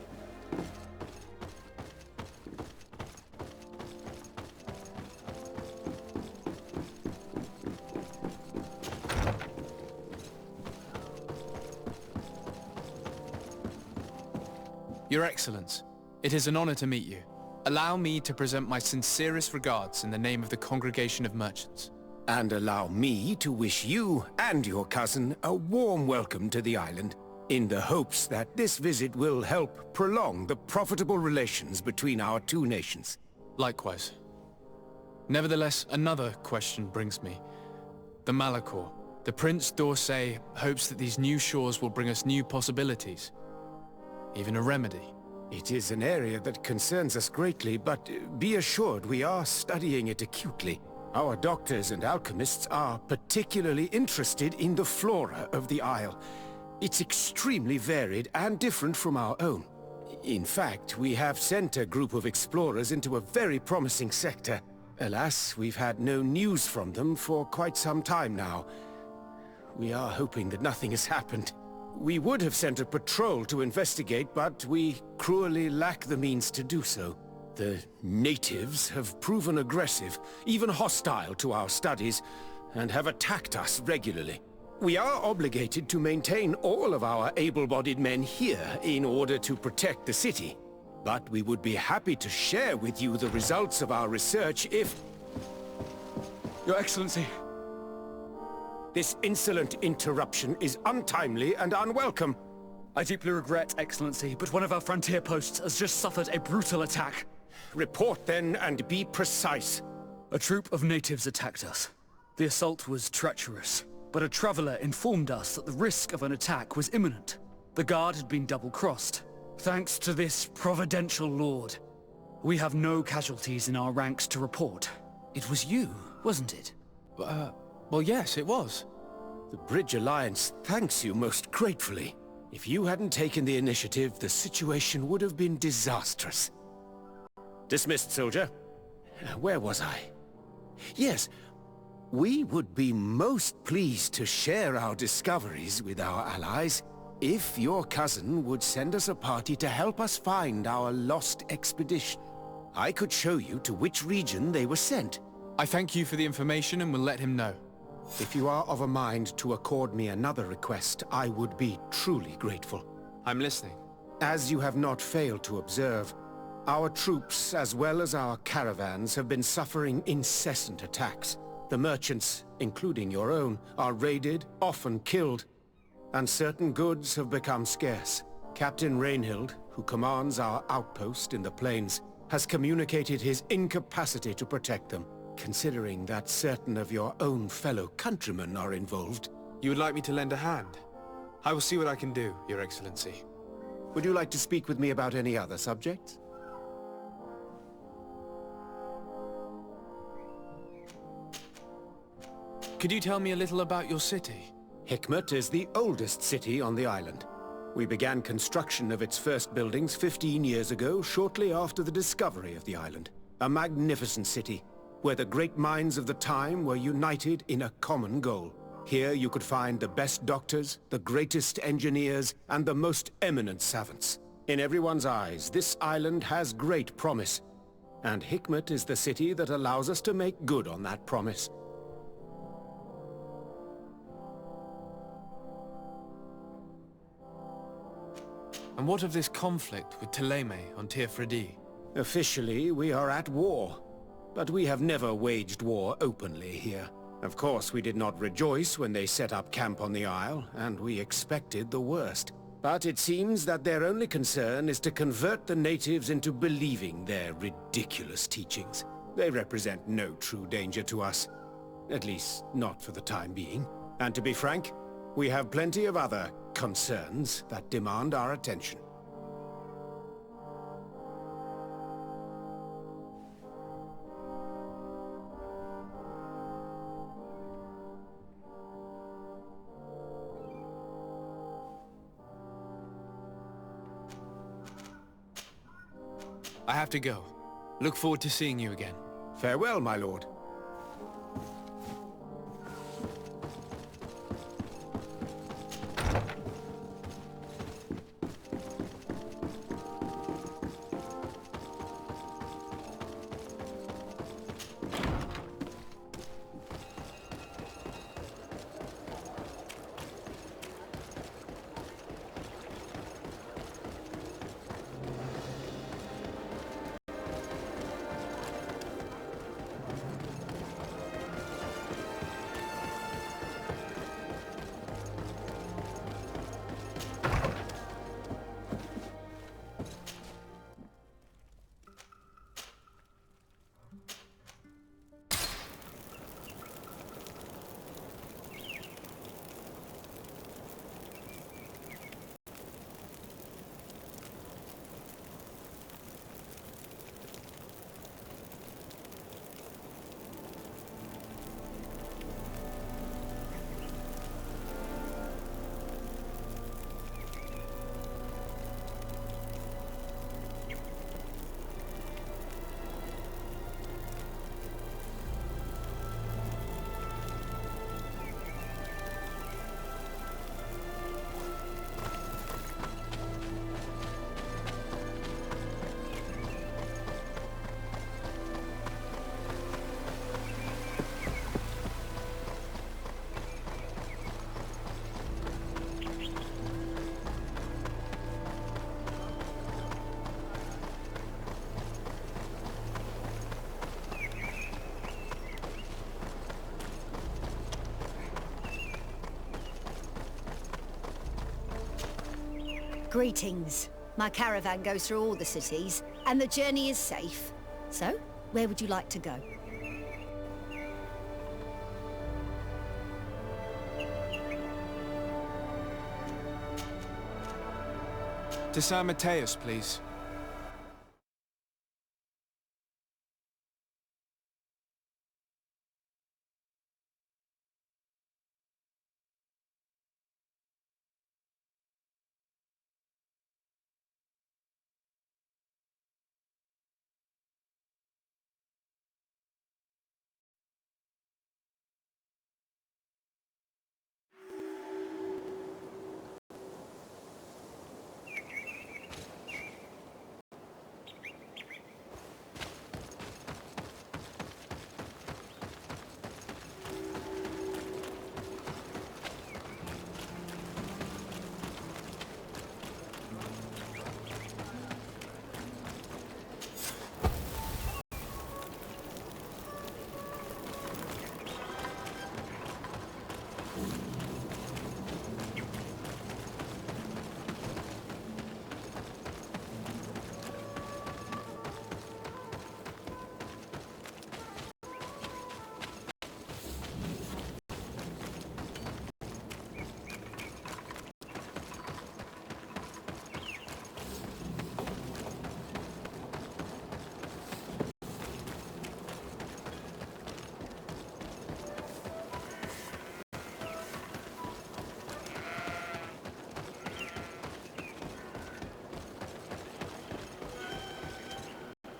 Your Excellence, it is an honor to meet you. Allow me to present my sincerest regards in the name of the Congregation of Merchants. And allow me to wish you and your cousin a warm welcome to the island, in the hopes that this visit will help prolong the profitable relations between our two nations. Likewise. Nevertheless, another question brings me. The Malihora. The Prince d'Orsay hopes that these new shores will bring us new possibilities. Even a remedy. It is an area that concerns us greatly, but be assured we are studying it acutely. Our doctors and alchemists are particularly interested in the flora of the Isle. It's extremely varied and different from our own. In fact, we have sent a group of explorers into a very promising sector. Alas, we've had no news from them for quite some time now. We are hoping that nothing has happened. We would have sent a patrol to investigate, but we cruelly lack the means to do so. The natives have proven aggressive, even hostile to our studies, and have attacked us regularly. We are obligated to maintain all of our able-bodied men here in order to protect the city. But we would be happy to share with you the results of our research if... Your Excellency! This insolent interruption is untimely and unwelcome. I deeply regret, Excellency, but one of our frontier posts has just suffered a brutal attack. Report then, and be precise. A troop of natives attacked us. The assault was treacherous, but a traveler informed us that the risk of an attack was imminent. The guard had been double-crossed. Thanks to this providential lord, we have no casualties in our ranks to report. It was you, wasn't it? Well, yes, it was. The Bridge Alliance thanks you most gratefully. If you hadn't taken the initiative, the situation would have been disastrous. Dismissed, soldier. Where was I? Yes, we would be most pleased to share our discoveries with our allies if your cousin would send us a party to help us find our lost expedition. I could show you to which region they were sent. I thank you for the information and will let him know. If you are of a mind to accord me another request, I would be truly grateful. I'm listening. As you have not failed to observe, our troops, as well as our caravans, have been suffering incessant attacks. The merchants, including your own, are raided, often killed, and certain goods have become scarce. Captain Rainhild, who commands our outpost in the plains, has communicated his incapacity to protect them. Considering that certain of your own fellow countrymen are involved. You would like me to lend a hand? I will see what I can do, Your Excellency. Would you like to speak with me about any other subjects? Could you tell me a little about your city? Hikmet is the oldest city on the island. We began construction of its first buildings 15 years ago, shortly after the discovery of the island. A magnificent city, where the great minds of the time were united in a common goal. Here you could find the best doctors, the greatest engineers, and the most eminent savants. In everyone's eyes, this island has great promise, and Hikmet is the city that allows us to make good on that promise. And what of this conflict with Thélème on Tir Fredi? Officially, we are at war. But we have never waged war openly here. Of course, we did not rejoice when they set up camp on the Isle, and we expected the worst. But it seems that their only concern is to convert the natives into believing their ridiculous teachings. They represent no true danger to us. At least, not for the time being. And to be frank, we have plenty of other concerns that demand our attention. I have to go. Look forward to seeing you again. Farewell, my lord. Greetings. My caravan goes through all the cities, and the journey is safe. So, where would you like to go? To San Mateus, please.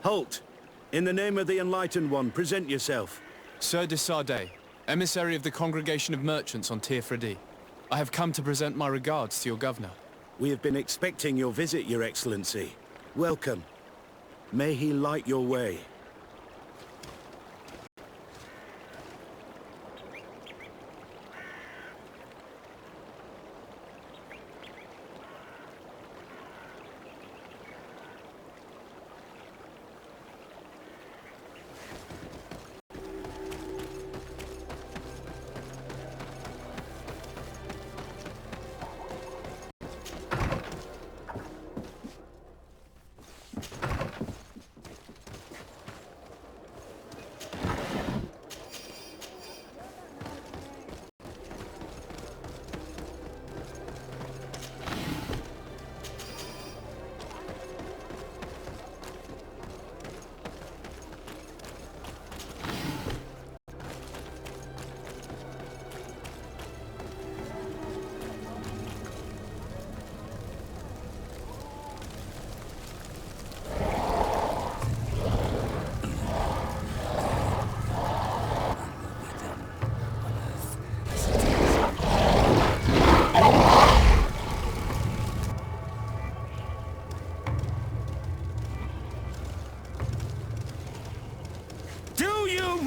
Halt! In the name of the Enlightened One, present yourself. Sir de Sardet, emissary of the Congregation of Merchants on Tirfredi. I have come to present my regards to your governor. We have been expecting your visit, Your Excellency. Welcome. May he light your way.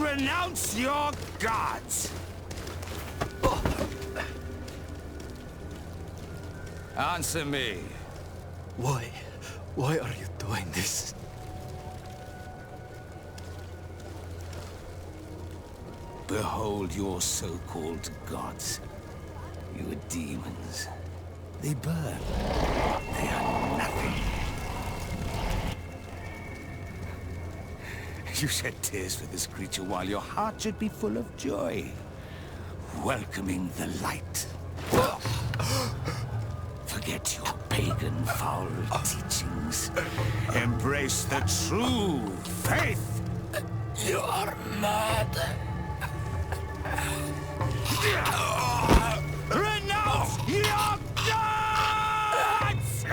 renounce your gods! Answer me. Why? Why are you doing this? Behold your so-called gods. You are demons. They burn. They are nothing. You shed tears for this creature while your heart should be full of joy. Welcoming the light. Forget your pagan foul teachings. Embrace the true faith. You are mad. Renounce your gods!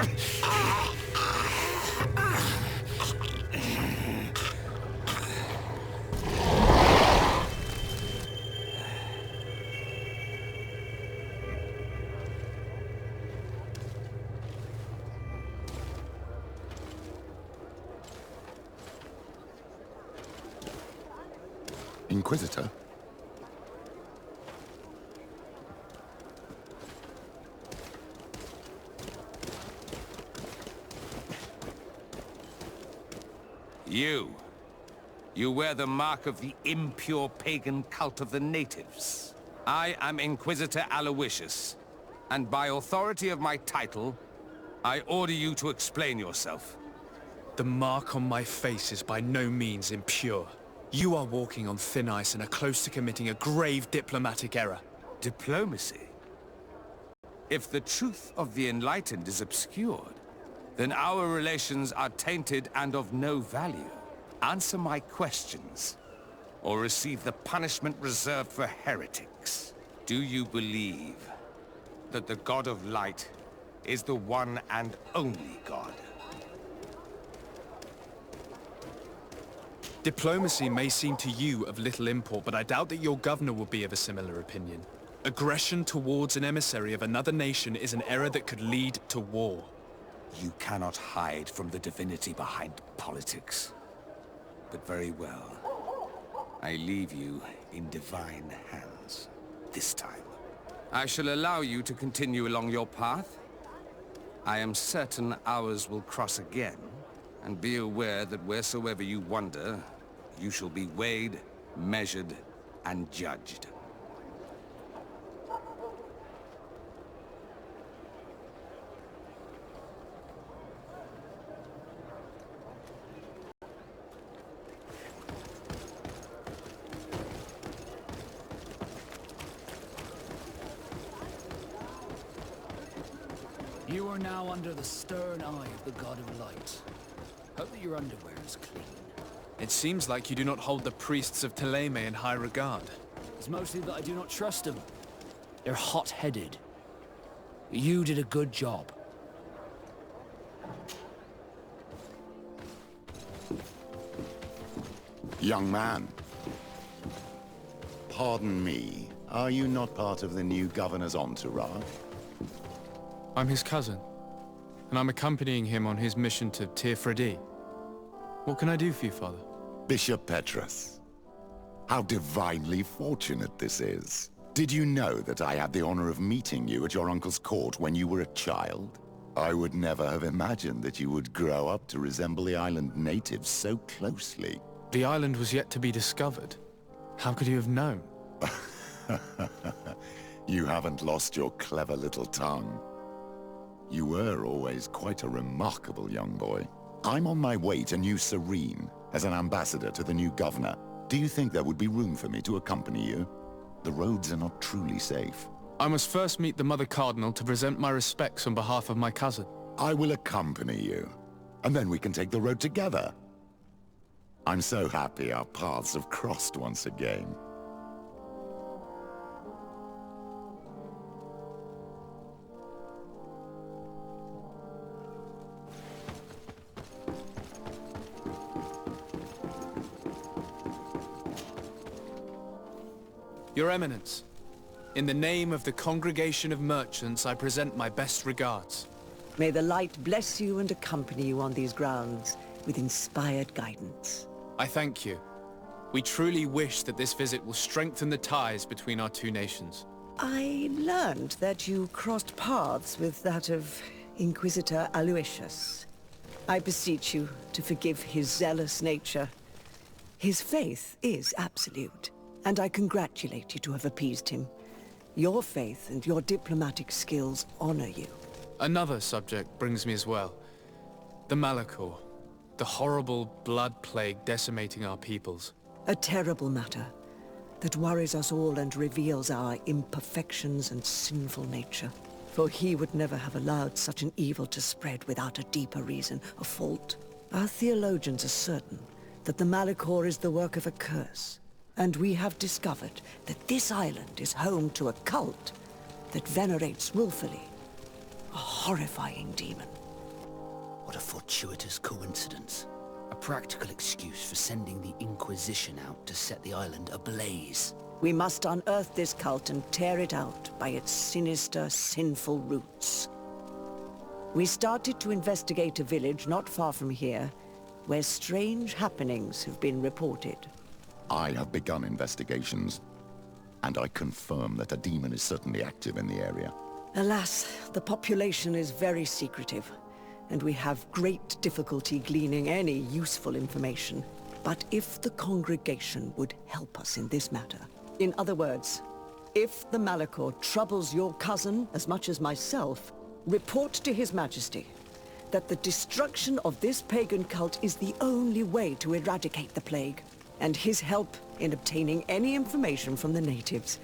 Inquisitor? You wear the mark of the impure pagan cult of the natives. I am Inquisitor Aloysius, and by authority of my title, I order you to explain yourself. The mark on my face is by no means impure. You are walking on thin ice and are close to committing a grave diplomatic error. Diplomacy? If the truth of the Enlightened is obscured, then our relations are tainted and of no value. Answer my questions, or receive the punishment reserved for heretics. Do you believe that the God of Light is the one and only God? Diplomacy may seem to you of little import, but I doubt that your governor will be of a similar opinion. Aggression towards an emissary of another nation is an error that could lead to war. You cannot hide from the divinity behind politics. But very well. I leave you in divine hands. This time. I shall allow you to continue along your path. I am certain ours will cross again. And be aware that wheresoever you wander, you shall be weighed, measured, and judged. You are now under the stern eye of the God of Light. Hope that your underwear is clean. It seems like you do not hold the priests of Thélème in high regard. It's mostly that I do not trust them. They're hot-headed. You did a good job. Young man. Pardon me, are you not part of the new governor's entourage? I'm his cousin, and I'm accompanying him on his mission to Tirfredi. What can I do for you, Father? Bishop Petrus. How divinely fortunate this is. Did you know that I had the honor of meeting you at your uncle's court when you were a child? I would never have imagined that you would grow up to resemble the island natives so closely. The island was yet to be discovered. How could you have known? You haven't lost your clever little tongue. You were always quite a remarkable young boy. I'm on my way to New Serene as an ambassador to the new governor. Do you think there would be room for me to accompany you? The roads are not truly safe. I must first meet the Mother Cardinal to present my respects on behalf of my cousin. I will accompany you, and then we can take the road together. I'm so happy our paths have crossed once again. Your Eminence, in the name of the Congregation of Merchants, I present my best regards. May the light bless you and accompany you on these grounds with inspired guidance. I thank you. We truly wish that this visit will strengthen the ties between our two nations. I learned that you crossed paths with that of Inquisitor Aloysius. I beseech you to forgive his zealous nature. His faith is absolute, and I congratulate you to have appeased him. Your faith and your diplomatic skills honor you. Another subject brings me as well. The Malihora. The horrible blood plague decimating our peoples. A terrible matter that worries us all and reveals our imperfections and sinful nature. For he would never have allowed such an evil to spread without a deeper reason, a fault. Our theologians are certain that the Malihora is the work of a curse, and we have discovered that this island is home to a cult that venerates willfully a horrifying demon. What a fortuitous coincidence. A practical excuse for sending the Inquisition out to set the island ablaze. We must unearth this cult and tear it out by its sinister, sinful roots. We started to investigate a village not far from here, where strange happenings have been reported. I have begun investigations, and I confirm that a demon is certainly active in the area. Alas, the population is very secretive, and we have great difficulty gleaning any useful information. But if the congregation would help us in this matter, in other words, if the Malihora troubles your cousin as much as myself, report to His Majesty that the destruction of this pagan cult is the only way to eradicate the plague, and his help in obtaining any information from the natives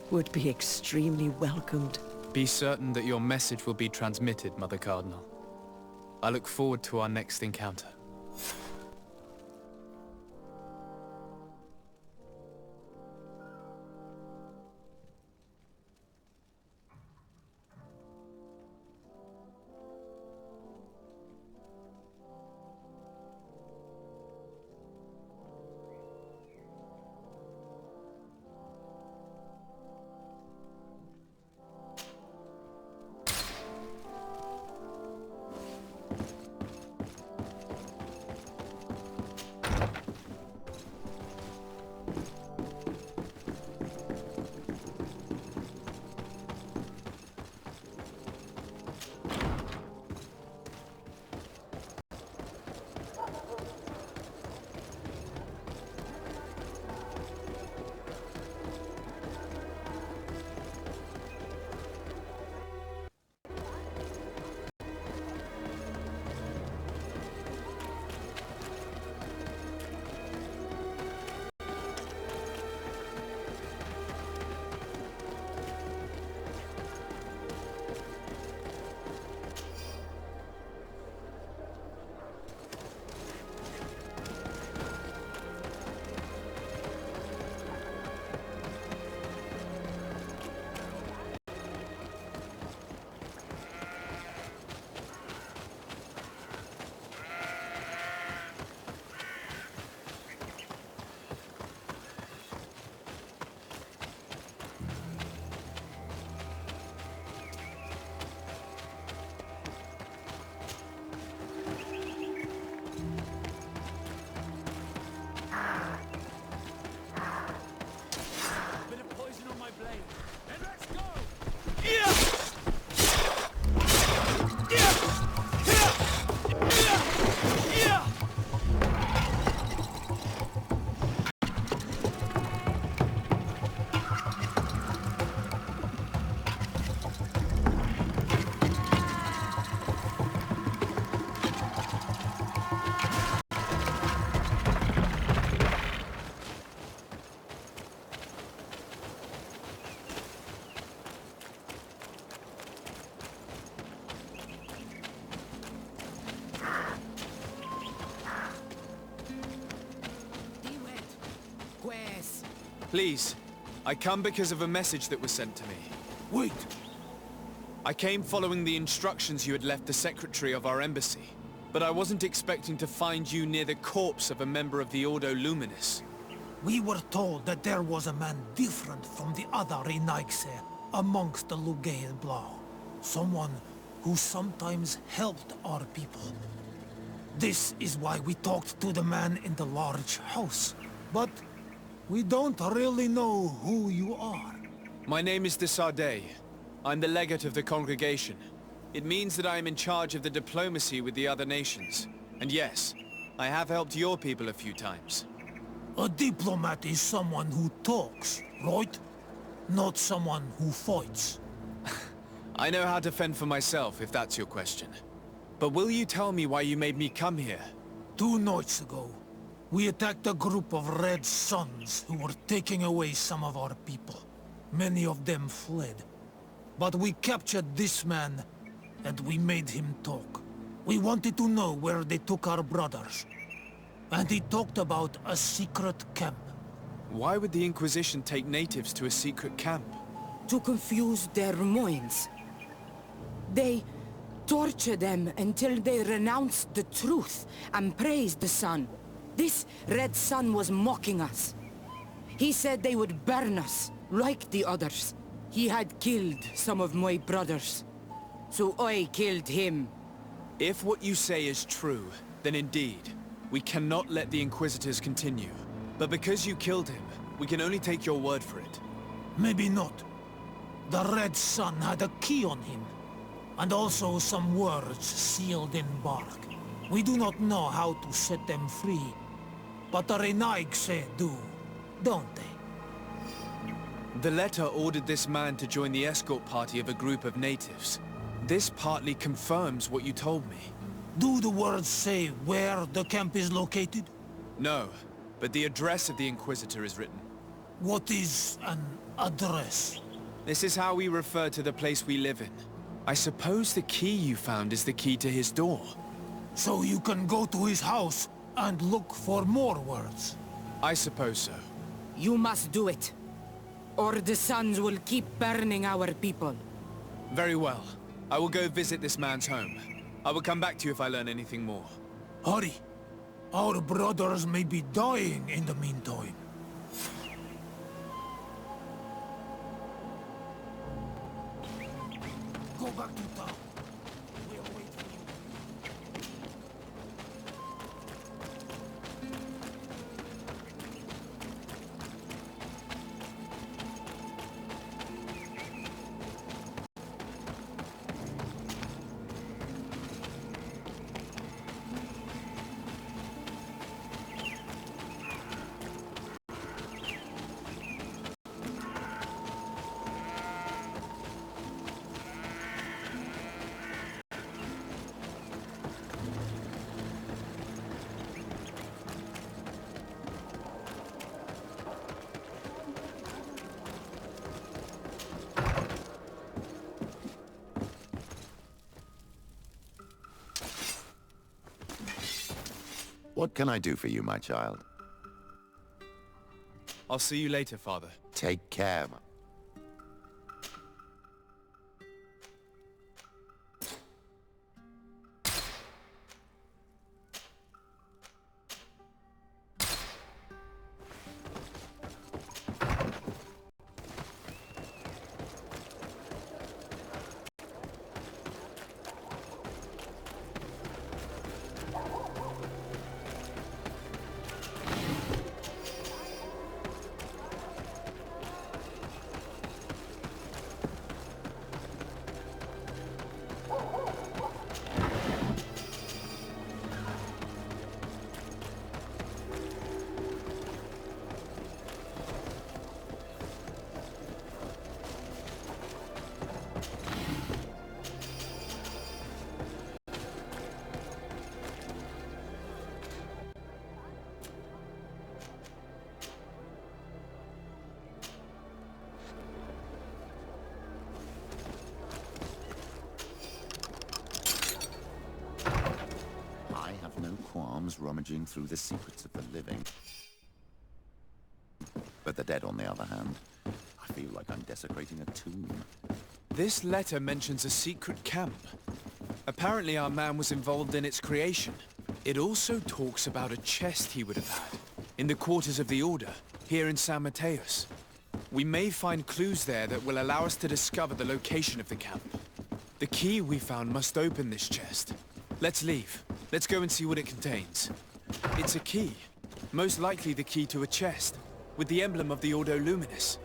would be extremely welcomed. Be certain that your message will be transmitted, Mother Cardinal. I look forward to our next encounter. Please, I come because of a message that was sent to me. Wait! I came following the instructions you had left the secretary of our embassy, but I wasn't expecting to find you near the corpse of a member of the Ordo Luminis. We were told that there was a man different from the other Renaigse amongst the Lugaean Blau. Someone who sometimes helped our people. This is why we talked to the man in the large house. But We don't really know who you are. My name is de Sardet. I'm the legate of the congregation. It means that I am in charge of the diplomacy with the other nations. And yes, I have helped your people a few times. A diplomat is someone who talks, right? Not someone who fights. I know how to fend for myself, if that's your question. But will you tell me why you made me come here? 2 nights ago, we attacked a group of Red Suns who were taking away some of our people. Many of them fled. But we captured this man, and we made him talk. We wanted to know where they took our brothers. And he talked about a secret camp. Why would the Inquisition take natives to a secret camp? To confuse their minds. They torture them until they renounce the truth and praise the sun. This Red Sun was mocking us. He said they would burn us, like the others. He had killed some of my brothers, so I killed him. If what you say is true, then indeed, we cannot let the Inquisitors continue. But because you killed him, we can only take your word for it. Maybe not. The Red Sun had a key on him, and also some words sealed in bark. We do not know how to set them free, but the Renaigse do, don't they? The letter ordered this man to join the escort party of a group of natives. This partly confirms what you told me. Do the words say where the camp is located? No, but the address of the Inquisitor is written. What is an address? This is how we refer to the place we live in. I suppose the key you found is the key to his door. So you can go to his house and look for more words? I suppose so. You must do it, or the suns will keep burning our people. Very well. I will go visit this man's home. I will come back to you if I learn anything more. Hurry. Our brothers may be dying in the meantime. Go back to town. We'll wait for you. What can I do for you, my child? I'll see you later, Father. Take care. Rummaging through the secrets of the living. But the dead, on the other hand, I feel like I'm desecrating a tomb. This letter mentions a secret camp. Apparently our man was involved in its creation. It also talks about a chest he would have had in the quarters of the Order, here in San Mateus. We may find clues there that will allow us to discover the location of the camp. The key we found must open this chest. Let's leave. Let's go and see what it contains. It's a key. Most likely the key to a chest. with the emblem of the Ordo Luminis.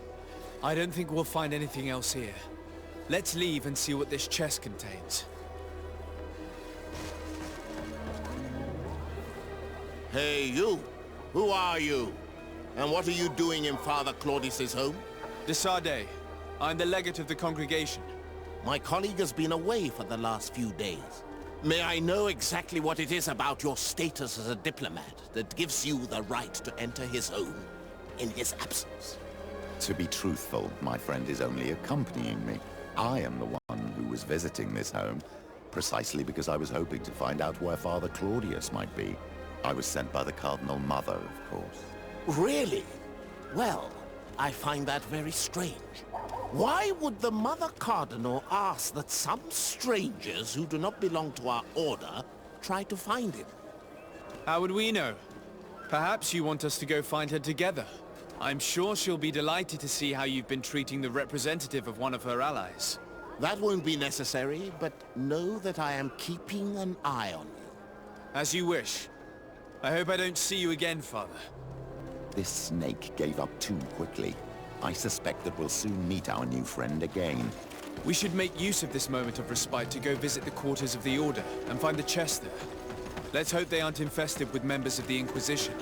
I don't think we'll find anything else here. Let's leave and see what this chest contains. Hey, you! Who are you? And what are you doing in Father Claudius's home? De Sardet. I'm the legate of the congregation. My colleague has been away for the last few days. May I know exactly what it is about your status as a diplomat that gives you the right to enter his home in his absence? To be truthful, my friend is only accompanying me. I am the one who was visiting this home, precisely because I was hoping to find out where Father Claudius might be. I was sent by the Cardinal Mother, of course. Really? Well, I find that very strange. Why would the Mother Cardinal ask that some strangers who do not belong to our order try to find him? How would we know? Perhaps you want us to go find her together. I'm sure she'll be delighted to see how you've been treating the representative of one of her allies. That won't be necessary, but know that I am keeping an eye on you. As you wish. I hope I don't see you again, Father. This snake gave up too quickly. I suspect that we'll soon meet our new friend again. We should make use of this moment of respite to go visit the quarters of the Order and find the chest there. Let's hope they aren't infested with members of the Inquisition.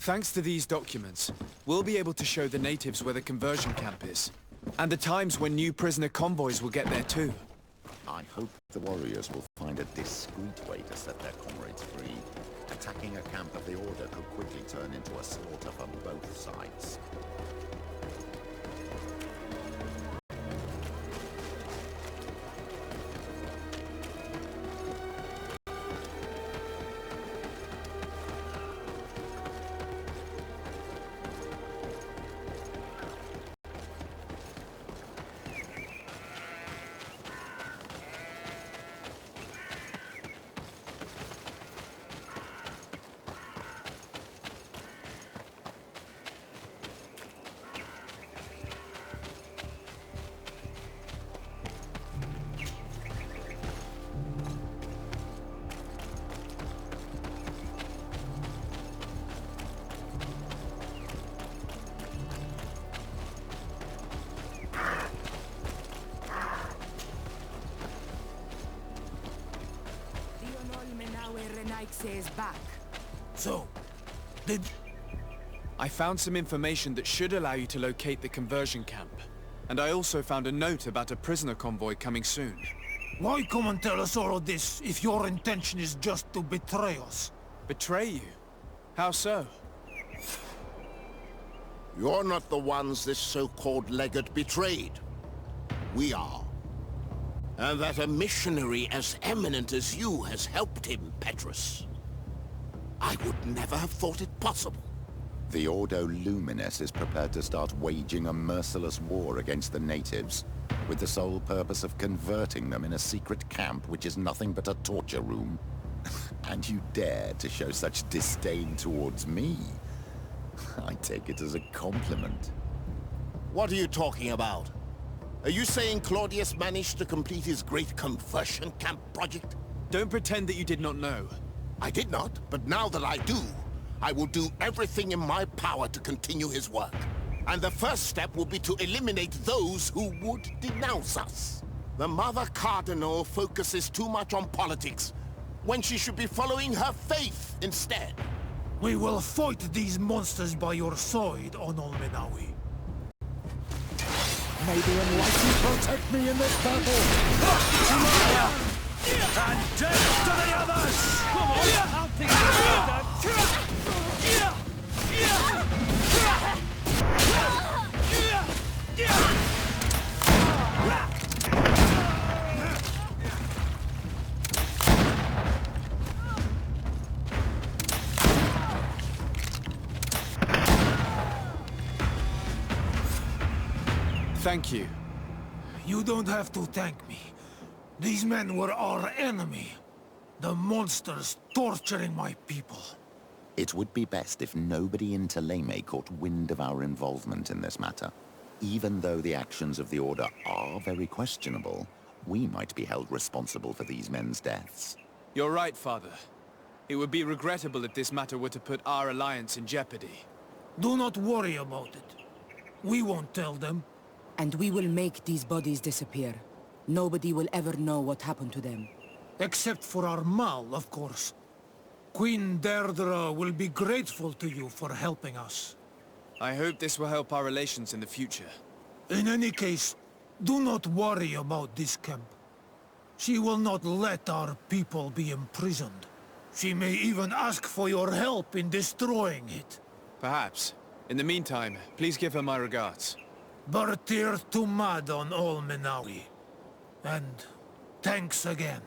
Thanks to these documents, we'll be able to show the natives where the conversion camp is, and the times when new prisoner convoys will get there too. I hope the warriors will find a discreet way to set their comrades free. Attacking a camp of the Order could quickly turn into a slaughter from both sides. Is back. So, did... I found some information that should allow you to locate the conversion camp. And I also found a note about a prisoner convoy coming soon. Why come and tell us all of this if your intention is just to betray us? Betray you? How so? You're not the ones this so-called legate betrayed. We are. And that a missionary as eminent as you has helped him, Petrus. I would never have thought it possible. The Ordo Luminis is prepared to start waging a merciless war against the natives, with the sole purpose of converting them in a secret camp which is nothing but a torture room. And you dare to show such disdain towards me? I take it as a compliment. What are you talking about? Are you saying Claudius managed to complete his great conversion camp project? Don't pretend that you did not know. I did not, but now that I do, I will do everything in my power to continue his work. And the first step will be to eliminate those who would denounce us. The Mother Cardinal focuses too much on politics, when she should be following her faith instead. We will fight these monsters by your side, Onol Menawi. May the Enlightened protect me in this battle! And death to the others! Come on! I'll think about Thank you. You don't have to thank me. These men were our enemy. The monsters torturing my people. It would be best if nobody in Thélème caught wind of our involvement in this matter. Even though the actions of the Order are very questionable, we might be held responsible for these men's deaths. You're right, Father. It would be regrettable if this matter were to put our alliance in jeopardy. Do not worry about it. We won't tell them. And we will make these bodies disappear. Nobody will ever know what happened to them. Except for our Mal, of course. Queen Deirdre will be grateful to you for helping us. I hope this will help our relations in the future. In any case, do not worry about this camp. She will not let our people be imprisoned. She may even ask for your help in destroying it. Perhaps. In the meantime, please give her my regards. Bartir Tumad on all Menawi. And thanks again.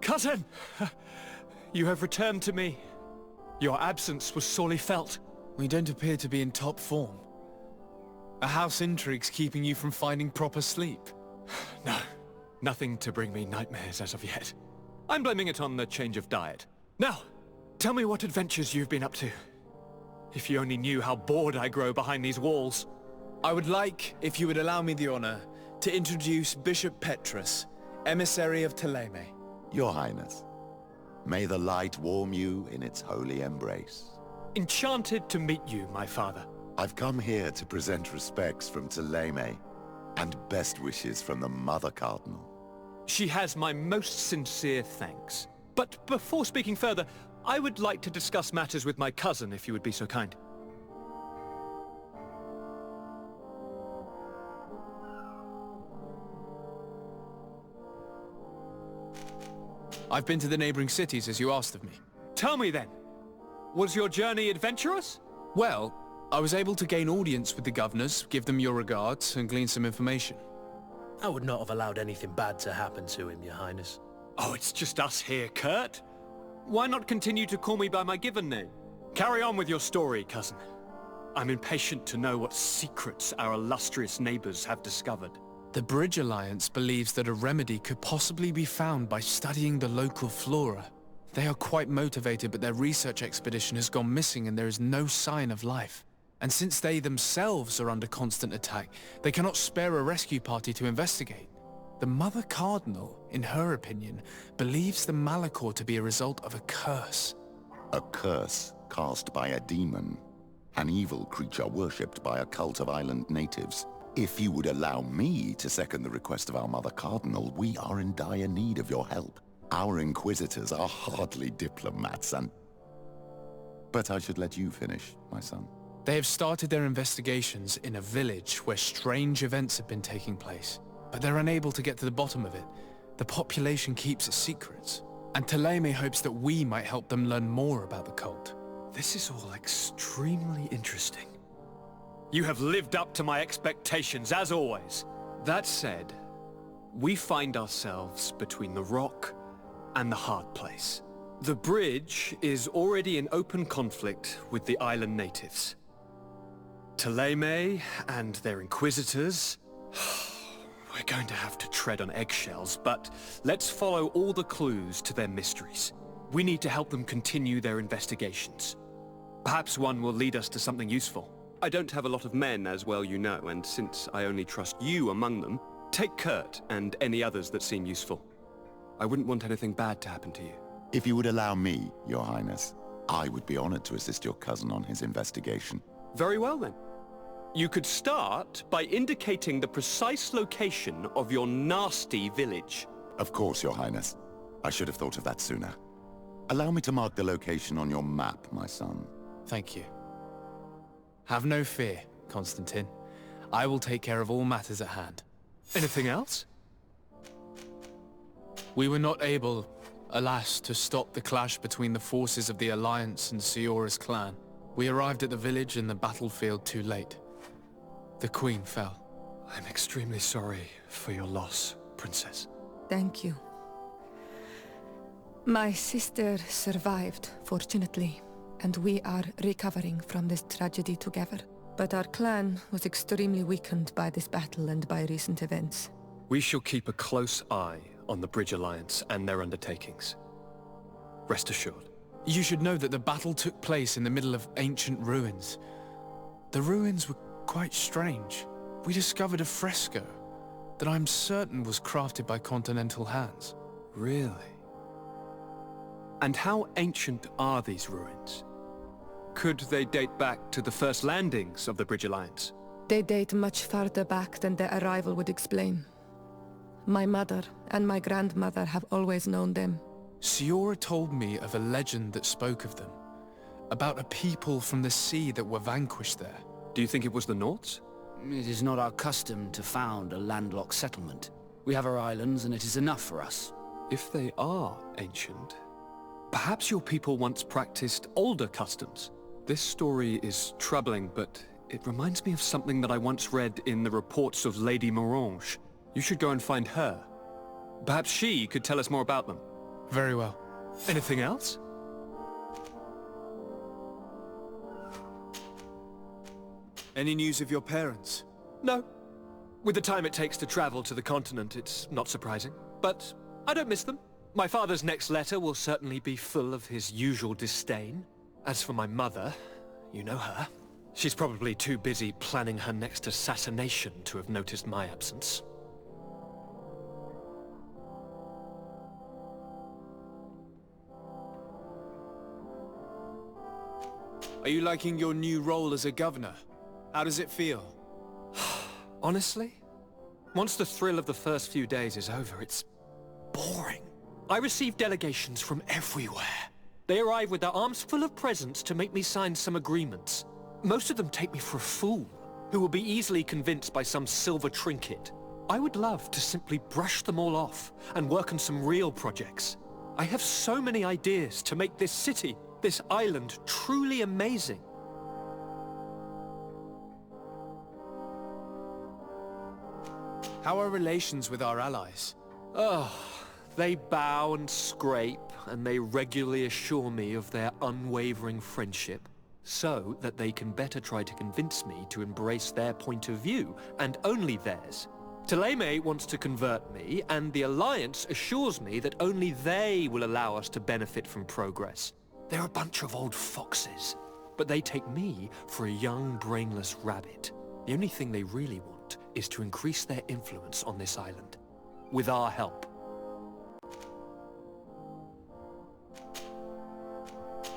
Cousin! You have returned to me. Your absence was sorely felt. We don't appear to be in top form. Are house intrigues keeping you from finding proper sleep? No, nothing to bring me nightmares as of yet. I'm blaming it on the change of diet. Now, tell me what adventures you've been up to. If you only knew how bored I grow behind these walls. I would like, if you would allow me the honor, to introduce Bishop Petrus, emissary of Thélème. Your Highness, may the light warm you in its holy embrace. Enchanted to meet you, my father. I've come here to present respects from Thélème, and best wishes from the Mother Cardinal. She has my most sincere thanks. But before speaking further, I would like to discuss matters with my cousin, if you would be so kind. I've been to the neighboring cities as you asked of me. Tell me then, was your journey adventurous? Well, I was able to gain audience with the governors, give them your regards, and glean some information. I would not have allowed anything bad to happen to him, Your Highness. Oh, it's just us here, Kurt. Why not continue to call me by my given name? Carry on with your story, cousin. I'm impatient to know what secrets our illustrious neighbors have discovered. The Bridge Alliance believes that a remedy could possibly be found by studying the local flora. They are quite motivated, but their research expedition has gone missing and there is no sign of life. And since they themselves are under constant attack, they cannot spare a rescue party to investigate. The Mother Cardinal, in her opinion, believes the Malihora to be a result of a curse. A curse cast by a demon. An evil creature worshipped by a cult of island natives. If you would allow me to second the request of our Mother Cardinal, we are in dire need of your help. Our inquisitors are hardly diplomats and... But I should let you finish, my son. They have started their investigations in a village where strange events have been taking place, but they're unable to get to the bottom of it. The population keeps its secrets, and Tayna hopes that we might help them learn more about the cult. This is all extremely interesting. You have lived up to my expectations, as always. That said, we find ourselves between the rock and the hard place. The bridge is already in open conflict with the island natives. Tayna and their inquisitors... We're going to have to tread on eggshells, but let's follow all the clues to their mysteries. We need to help them continue their investigations. Perhaps one will lead us to something useful. I don't have a lot of men, as well you know, and since I only trust you among them, take Kurt and any others that seem useful. I wouldn't want anything bad to happen to you. If you would allow me, Your Highness, I would be honored to assist your cousin on his investigation. Very well, then. You could start by indicating the precise location of your nasty village. Of course, Your Highness. I should have thought of that sooner. Allow me to mark the location on your map, my son. Thank you. Have no fear, Constantine. I will take care of all matters at hand. Anything else? We were not able, alas, to stop the clash between the forces of the Alliance and Siora's clan. We arrived at the village and the battlefield too late. The Queen fell. I'm extremely sorry for your loss, Princess. Thank you. My sister survived, fortunately, and we are recovering from this tragedy together. But our clan was extremely weakened by this battle and by recent events. We shall keep a close eye on the Bridge Alliance and their undertakings. Rest assured. You should know that the battle took place in the middle of ancient ruins. The ruins were quite strange. We discovered a fresco that I'm certain was crafted by continental hands. Really? And how ancient are these ruins? Could they date back to the first landings of the Bridge Alliance? They date much farther back than their arrival would explain. My mother and my grandmother have always known them. Siora told me of a legend that spoke of them, about a people from the sea that were vanquished there. Do you think it was the Nauts? It is not our custom to found a landlocked settlement. We have our islands and it is enough for us. If they are ancient, perhaps your people once practiced older customs. This story is troubling, but it reminds me of something that I once read in the reports of Lady Morange. You should go and find her. Perhaps she could tell us more about them. Very well. Anything else? Any news of your parents? No. With the time it takes to travel to the continent, it's not surprising. But I don't miss them. My father's next letter will certainly be full of his usual disdain. As for my mother, you know her. She's probably too busy planning her next assassination to have noticed my absence. Are you liking your new role as a governor? How does it feel? Honestly, once the thrill of the first few days is over, it's boring. I receive delegations from everywhere. They arrive with their arms full of presents to make me sign some agreements. Most of them take me for a fool, who will be easily convinced by some silver trinket. I would love to simply brush them all off and work on some real projects. I have so many ideas to make this city, this island, truly amazing. How are relations with our allies? Oh, they bow and scrape, and they regularly assure me of their unwavering friendship, so that they can better try to convince me to embrace their point of view, and only theirs. Thélème wants to convert me, and the Alliance assures me that only they will allow us to benefit from progress. They're a bunch of old foxes, but they take me for a young, brainless rabbit. The only thing they really want is to increase their influence on this island. With our help.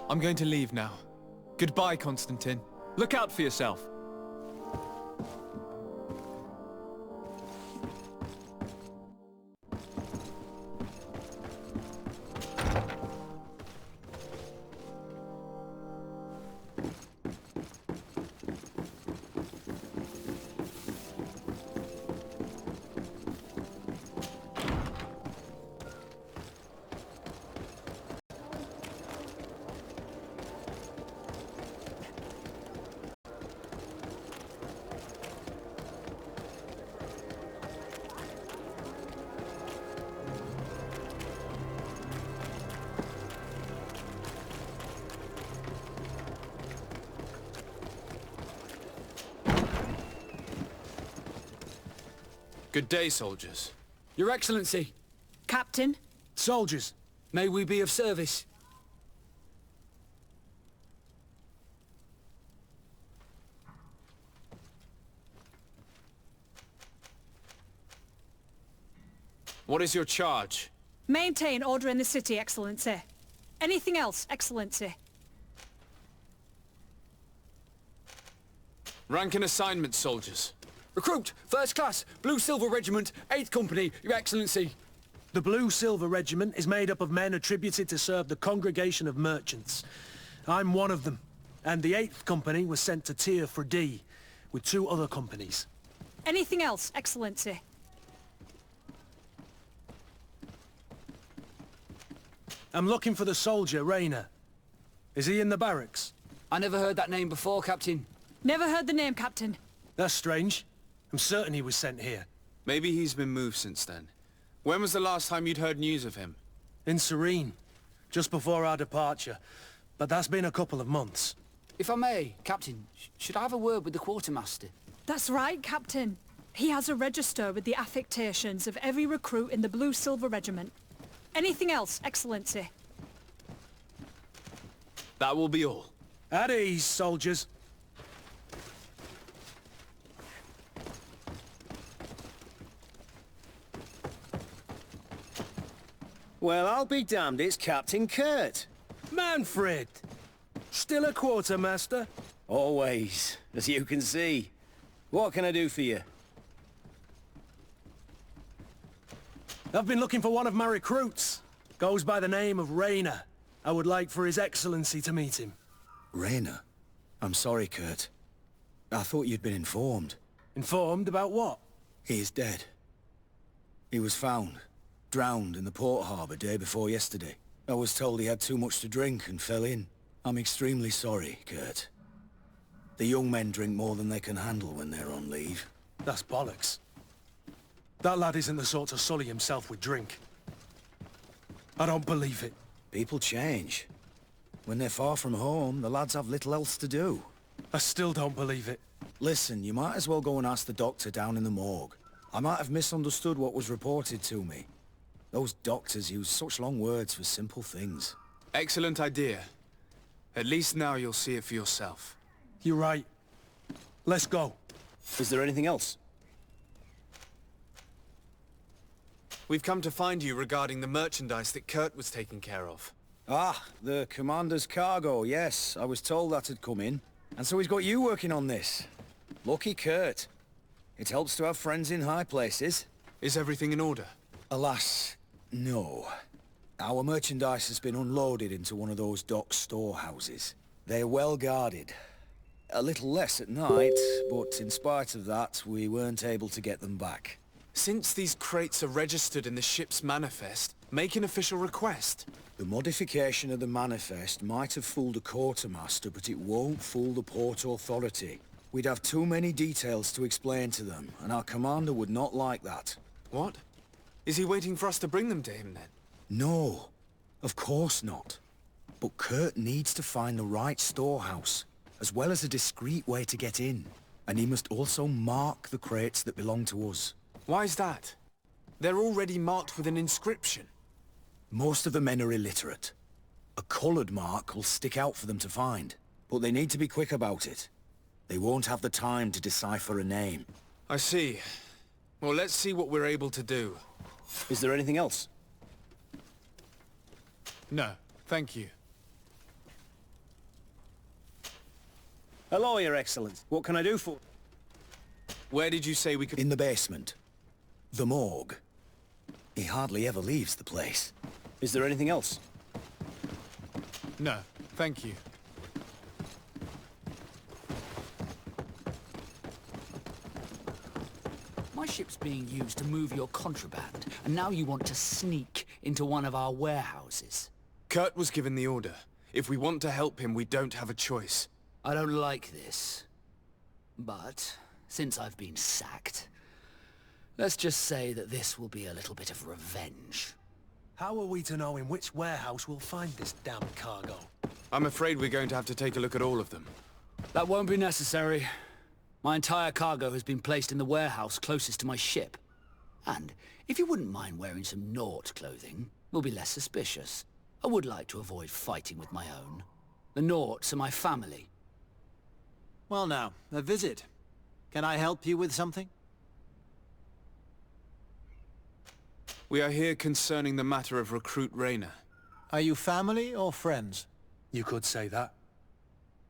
I'm going to leave now. Goodbye, Constantine. Look out for yourself. Good day, soldiers. Your Excellency. Captain. Soldiers. May we be of service? What is your charge? Maintain order in the city, Excellency. Anything else, Excellency? Rank and assignment, soldiers. Recruit, first class, Blue Silver Regiment, 8th Company, Your Excellency. The Blue Silver Regiment is made up of men attributed to serve the Congregation of Merchants. I'm one of them, and the 8th Company was sent to Tier for D, with 2 other companies. Anything else, Excellency? I'm looking for the soldier, Rayner. Is he in the barracks? I never heard that name before, Captain. Never heard the name, Captain. That's strange. I'm certain he was sent here. Maybe he's been moved since then. When was the last time you'd heard news of him? In Serene, just before our departure. But that's been a couple of months. If I may, Captain, should I have a word with the quartermaster? That's right, Captain. He has a register with the affectations of every recruit in the Blue Silver Regiment. Anything else, Excellency? That will be all. At ease, soldiers. Well, I'll be damned, it's Captain Kurt. Manfred! Still a quartermaster? Always, as you can see. What can I do for you? I've been looking for one of my recruits. Goes by the name of Rayner. I would like for His Excellency to meet him. Rayner? I'm sorry, Kurt. I thought you'd been informed. Informed about what? He is dead. He was found, drowned in the port harbour day before yesterday. I was told he had too much to drink and fell in. I'm extremely sorry, Kurt. The young men drink more than they can handle when they're on leave. That's bollocks. That lad isn't the sort to sully himself with drink. I don't believe it. People change. When they're far from home, the lads have little else to do. I still don't believe it. Listen, you might as well go and ask the doctor down in the morgue. I might have misunderstood what was reported to me. Those doctors use such long words for simple things. Excellent idea. At least now you'll see it for yourself. You're right. Let's go. Is there anything else? We've come to find you regarding the merchandise that Kurt was taking care of. Ah, the commander's cargo, yes. I was told that had come in. And so he's got you working on this. Lucky Kurt. It helps to have friends in high places. Is everything in order? Alas, no. Our merchandise has been unloaded into one of those dock storehouses. They're well guarded. A little less at night, but in spite of that, we weren't able to get them back. Since these crates are registered in the ship's manifest, make an official request. The modification of the manifest might have fooled a quartermaster, but it won't fool the Port Authority. We'd have too many details to explain to them, and our commander would not like that. What? Is he waiting for us to bring them to him, then? No, of course not. But Kurt needs to find the right storehouse, as well as a discreet way to get in. And he must also mark the crates that belong to us. Why's that? They're already marked with an inscription. Most of the men are illiterate. A coloured mark will stick out for them to find, but they need to be quick about it. They won't have the time to decipher a name. I see. Well, let's see what we're able to do. Is there anything else? No, thank you. Hello, Your Excellency. What can I do for... Where did you say we could... In the basement. The morgue. He hardly ever leaves the place. Is there anything else? No, thank you. My ship's being used to move your contraband, and now you want to sneak into one of our warehouses. Kurt was given the order. If we want to help him, we don't have a choice. I don't like this. But, since I've been sacked, let's just say that this will be a little bit of revenge. How are we to know in which warehouse we'll find this damn cargo? I'm afraid we're going to have to take a look at all of them. That won't be necessary. My entire cargo has been placed in the warehouse closest to my ship. And if you wouldn't mind wearing some Nort clothing, we'll be less suspicious. I would like to avoid fighting with my own. The Norts are my family. Well now, a visit. Can I help you with something? We are here concerning the matter of recruit Rayner. Are you family or friends? You could say that.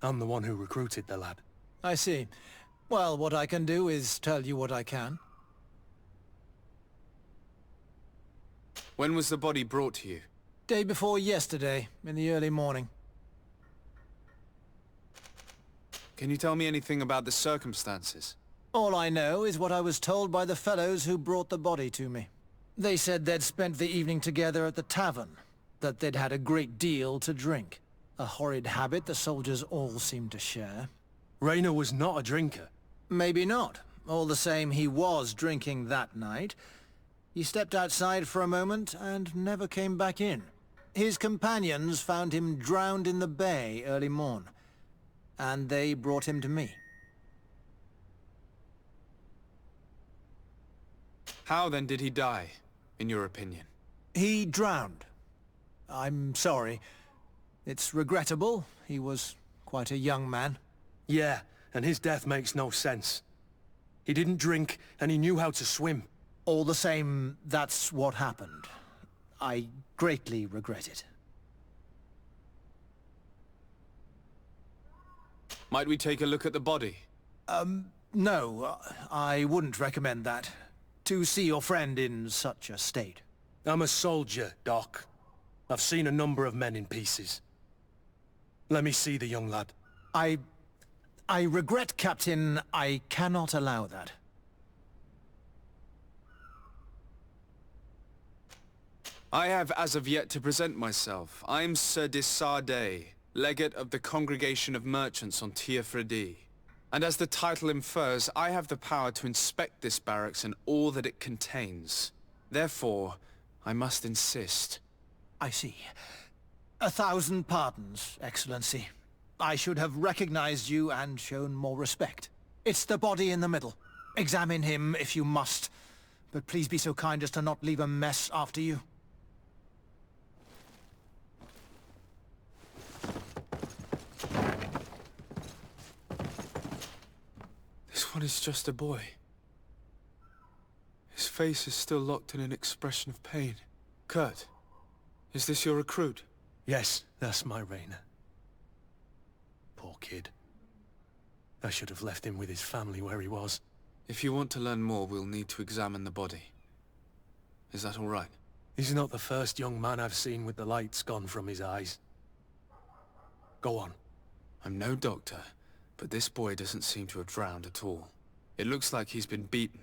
I'm the one who recruited the lad. I see. Well, what I can do is tell you what I can. When was the body brought to you? Day before yesterday, in the early morning. Can you tell me anything about the circumstances? All I know is what I was told by the fellows who brought the body to me. They said they'd spent the evening together at the tavern, that they'd had a great deal to drink. A horrid habit the soldiers all seemed to share. Rayner was not a drinker. Maybe not. All the same, he was drinking that night. He stepped outside for a moment and never came back in. His companions found him drowned in the bay early morn, and they brought him to me. How then did he die, in your opinion? He drowned. I'm sorry. It's regrettable. He was quite a young man. Yeah, and his death makes no sense. He didn't drink, and he knew how to swim. All the same, that's what happened. I greatly regret it. Might we take a look at the body? No, I wouldn't recommend that. To see your friend in such a state. I'm a soldier, Doc. I've seen a number of men in pieces. Let me see the young lad. I regret, Captain. I cannot allow that. I have as of yet to present myself. I'm Sir Desardet, legate of the Congregation of Merchants on Tiefredi. And as the title infers, I have the power to inspect this barracks and all that it contains. Therefore, I must insist. I see. 1,000 pardons, Excellency. I should have recognized you and shown more respect. It's the body in the middle. Examine him if you must, but please be so kind as to not leave a mess after you. This one is just a boy. His face is still locked in an expression of pain. Kurt, is this your recruit? Yes, that's my Rayner. Poor kid. I should have left him with his family where he was. If you want to learn more, we'll need to examine the body. Is that all right? He's not the first young man I've seen with the lights gone from his eyes. Go on. I'm no doctor, but this boy doesn't seem to have drowned at all. It looks like he's been beaten.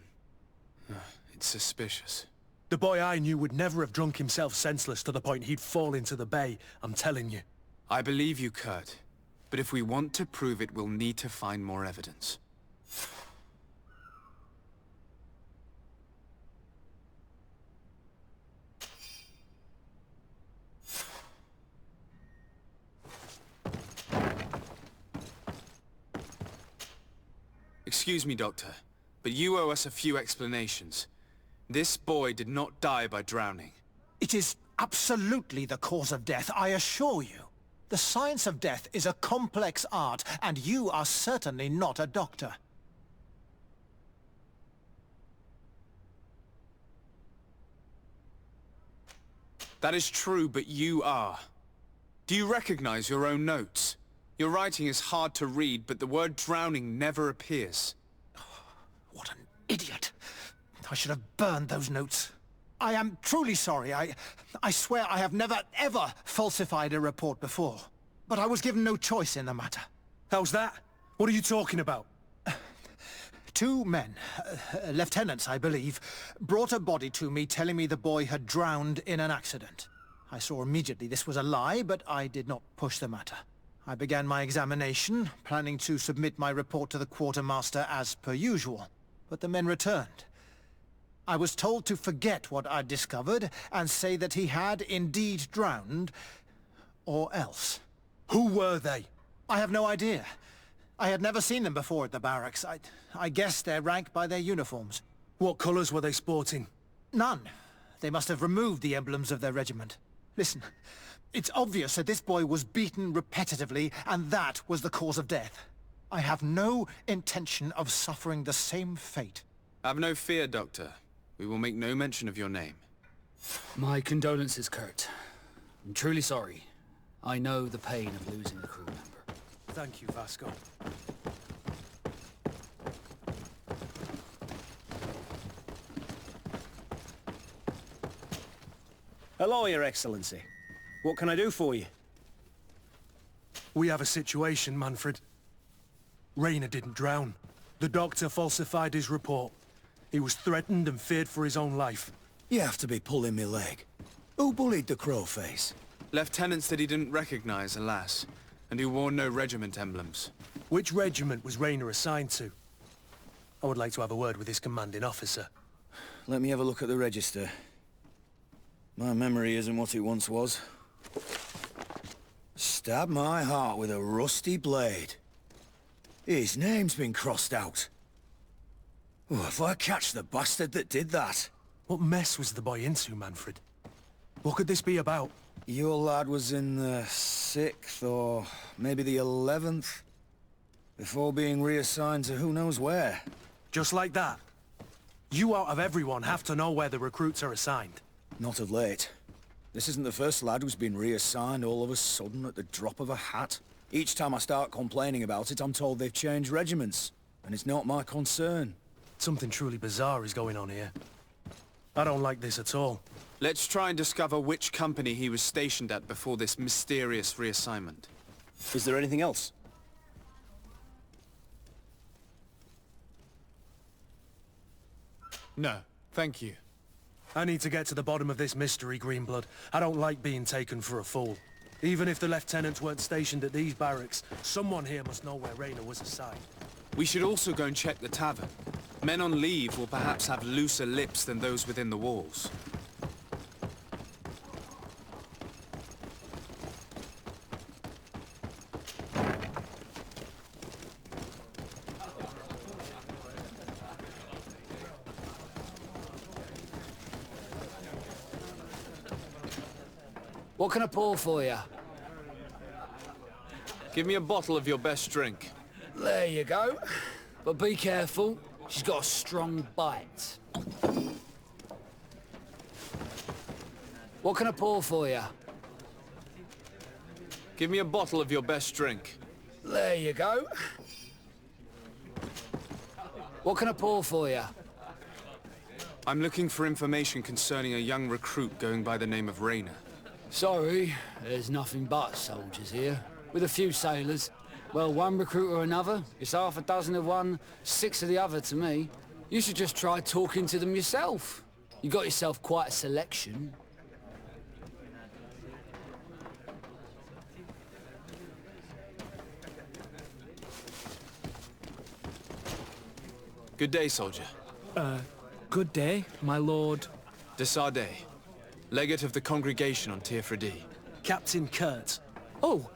It's suspicious. The boy I knew would never have drunk himself senseless to the point he'd fall into the bay, I'm telling you. I believe you, Kurt. But if we want to prove it, we'll need to find more evidence. Excuse me, Doctor, but you owe us a few explanations. This boy did not die by drowning. It is absolutely the cause of death, I assure you. The science of death is a complex art, and you are certainly not a doctor. That is true, but you are. Do you recognize your own notes? Your writing is hard to read, but the word drowning never appears. What an idiot. I should have burned those notes. I am truly sorry. I swear I have never, ever falsified a report before. But I was given no choice in the matter. How's that? What are you talking about? Two men, lieutenants I believe, brought a body to me telling me the boy had drowned in an accident. I saw immediately this was a lie, but I did not push the matter. I began my examination, planning to submit my report to the quartermaster as per usual. But the men returned. I was told to forget what I'd discovered and say that he had indeed drowned, or else. Who were they? I have no idea. I had never seen them before at the barracks. I guessed their rank by their uniforms. What colours were they sporting? None. They must have removed the emblems of their regiment. Listen, it's obvious that this boy was beaten repetitively, and that was the cause of death. I have no intention of suffering the same fate. Have no fear, Doctor. We will make no mention of your name. My condolences, Kurt. I'm truly sorry. I know the pain of losing a crew member. Thank you, Vasco. Hello, Your Excellency. What can I do for you? We have a situation, Manfred. Rainer didn't drown. The doctor falsified his report. He was threatened and feared for his own life. You have to be pulling me leg. Who bullied the crowface? Lieutenants that he didn't recognize, alas, and who wore no regiment emblems. Which regiment was Rainer assigned to? I would like to have a word with his commanding officer. Let me have a look at the register. My memory isn't what it once was. Stab my heart with a rusty blade. His name's been crossed out. Oh, if I catch the bastard that did that. What mess was the boy into, Manfred? What could this be about? Your lad was in the 6th, or maybe the 11th, before being reassigned to who knows where. Just like that? You out of everyone have to know where the recruits are assigned. Not of late. This isn't the first lad who's been reassigned all of a sudden at the drop of a hat. Each time I start complaining about it, I'm told they've changed regiments, and it's not my concern. Something truly bizarre is going on here. I don't like this at all. Let's try and discover which company he was stationed at before this mysterious reassignment. Is there anything else? No, thank you. I need to get to the bottom of this mystery, Greenblood. I don't like being taken for a fool. Even if the lieutenants weren't stationed at these barracks, someone here must know where Rainer was assigned. We should also go and check the tavern. Men on leave will perhaps have looser lips than those within the walls. What can I pour for you? Give me a bottle of your best drink. There you go. But be careful. She's got a strong bite. What can I pour for you? Give me a bottle of your best drink. There you go. What can I pour for you? I'm looking for information concerning a young recruit going by the name of Rainer. Sorry, there's nothing but soldiers here, with a few sailors. Well, one recruit or another, it's half a dozen of one, 6 of the other to me. You should just try talking to them yourself. You got yourself quite a selection. Good day, soldier. Good day, my lord. De Sardet, legate of the congregation on Tirfredi. Captain Kurt. Oh,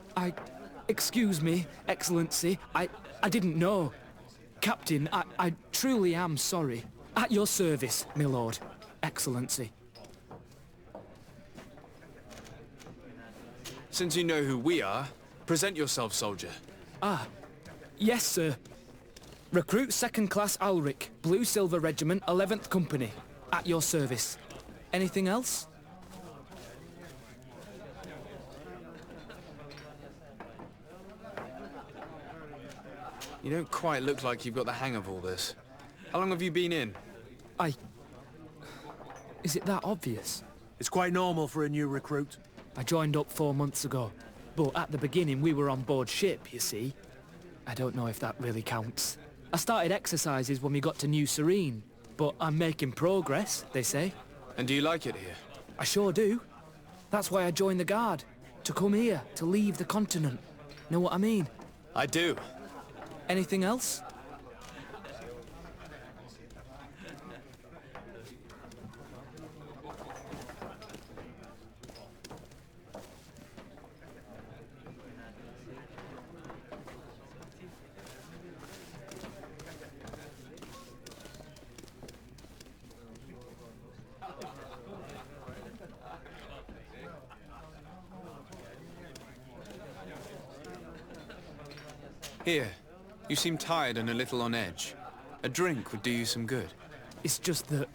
excuse me, Excellency. I didn't know. Captain, I truly am sorry. At your service, my lord. Excellency. Since you know who we are, present yourself, soldier. Ah, yes, sir. Recruit 2nd Class Ulrich, Blue Silver Regiment, 11th Company. At your service. Anything else? You don't quite look like you've got the hang of all this. How long have you been in? Is it that obvious? It's quite normal for a new recruit. I joined up 4 months ago. But at the beginning we were on board ship, you see. I don't know if that really counts. I started exercises when we got to New Serene. But I'm making progress, they say. And do you like it here? I sure do. That's why I joined the Guard. To come here, to leave the continent. Know what I mean? I do. Anything else? Here. You seem tired and a little on edge. A drink would do you some good. It's just that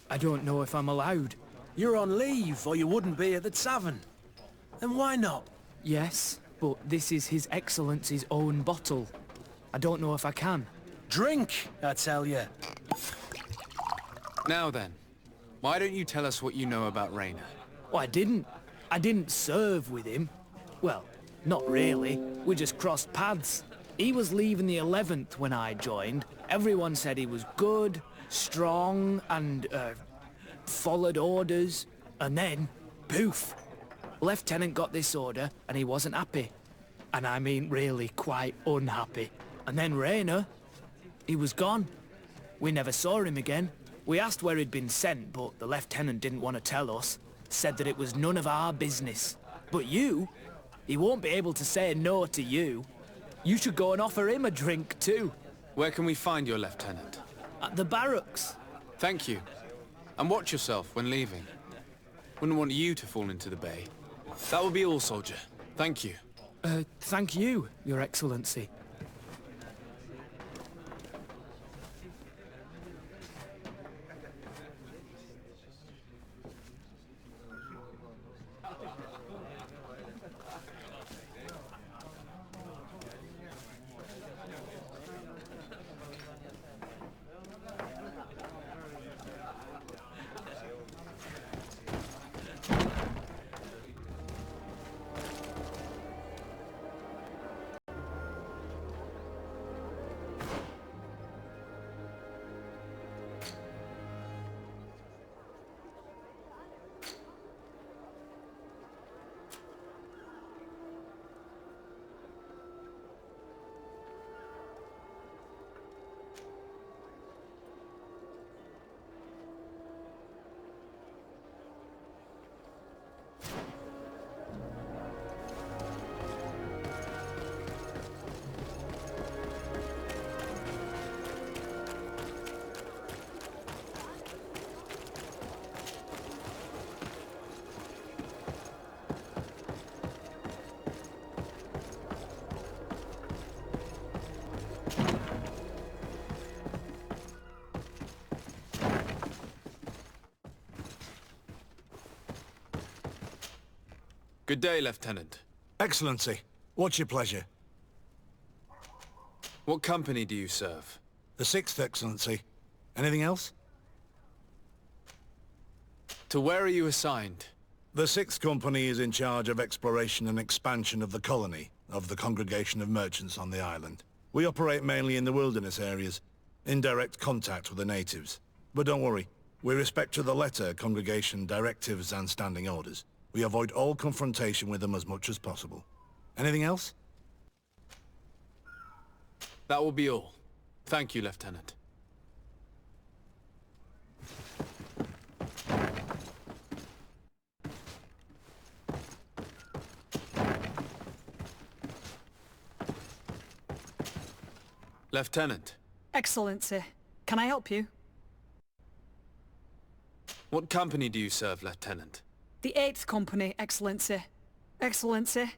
I don't know if I'm allowed. You're on leave, or you wouldn't be at the tavern. Then why not? Yes, but this is His Excellency's own bottle. I don't know if I can. Drink, I tell you. Now then, why don't you tell us what you know about Rainer? Oh, I didn't serve with him. Well, not really. We just crossed paths. He was leaving the 11th when I joined. Everyone said he was good, strong, and, followed orders. And then, poof! Lieutenant got this order, and he wasn't happy. And I mean really quite unhappy. And then Rainer, he was gone. We never saw him again. We asked where he'd been sent, but the lieutenant didn't want to tell us. Said that it was none of our business. But you, he won't be able to say no to you. You should go and offer him a drink too. Where can we find your lieutenant? At the barracks. Thank you. And watch yourself when leaving. Wouldn't want you to fall into the bay. That will be all, soldier. Thank you. Thank you, Your Excellency. Good day, Lieutenant. Excellency, what's your pleasure? What company do you serve? The 6th, Excellency. Anything else? To where are you assigned? The 6th Company is in charge of exploration and expansion of the colony of the Congregation of Merchants on the island. We operate mainly in the wilderness areas, in direct contact with the natives. But don't worry, we respect to the letter Congregation directives and standing orders. We avoid all confrontation with them as much as possible. Anything else? That will be all. Thank you, Lieutenant. Lieutenant. Excellency, can I help you? What company do you serve, Lieutenant? The 8th Company, Excellency. Excellency.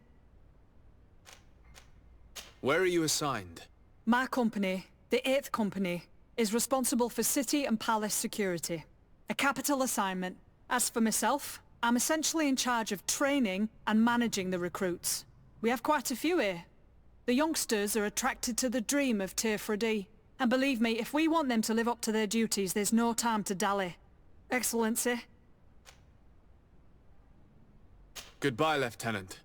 Where are you assigned? My company, the 8th Company, is responsible for city and palace security. A capital assignment. As for myself, I'm essentially in charge of training and managing the recruits. We have quite a few here. The youngsters are attracted to the dream of Tirfredi. And believe me, if we want them to live up to their duties, there's no time to dally. Excellency. Goodbye, Lieutenant.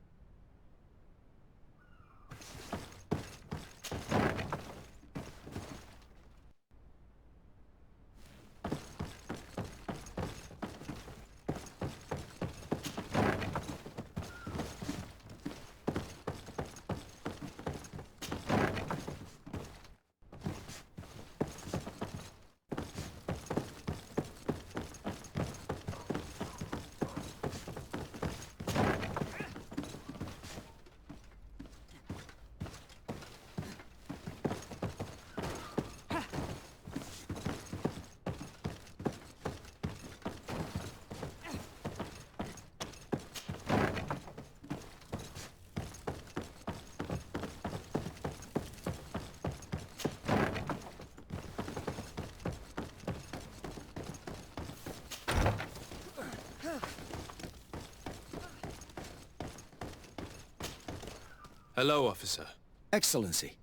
Hello, officer. Excellency.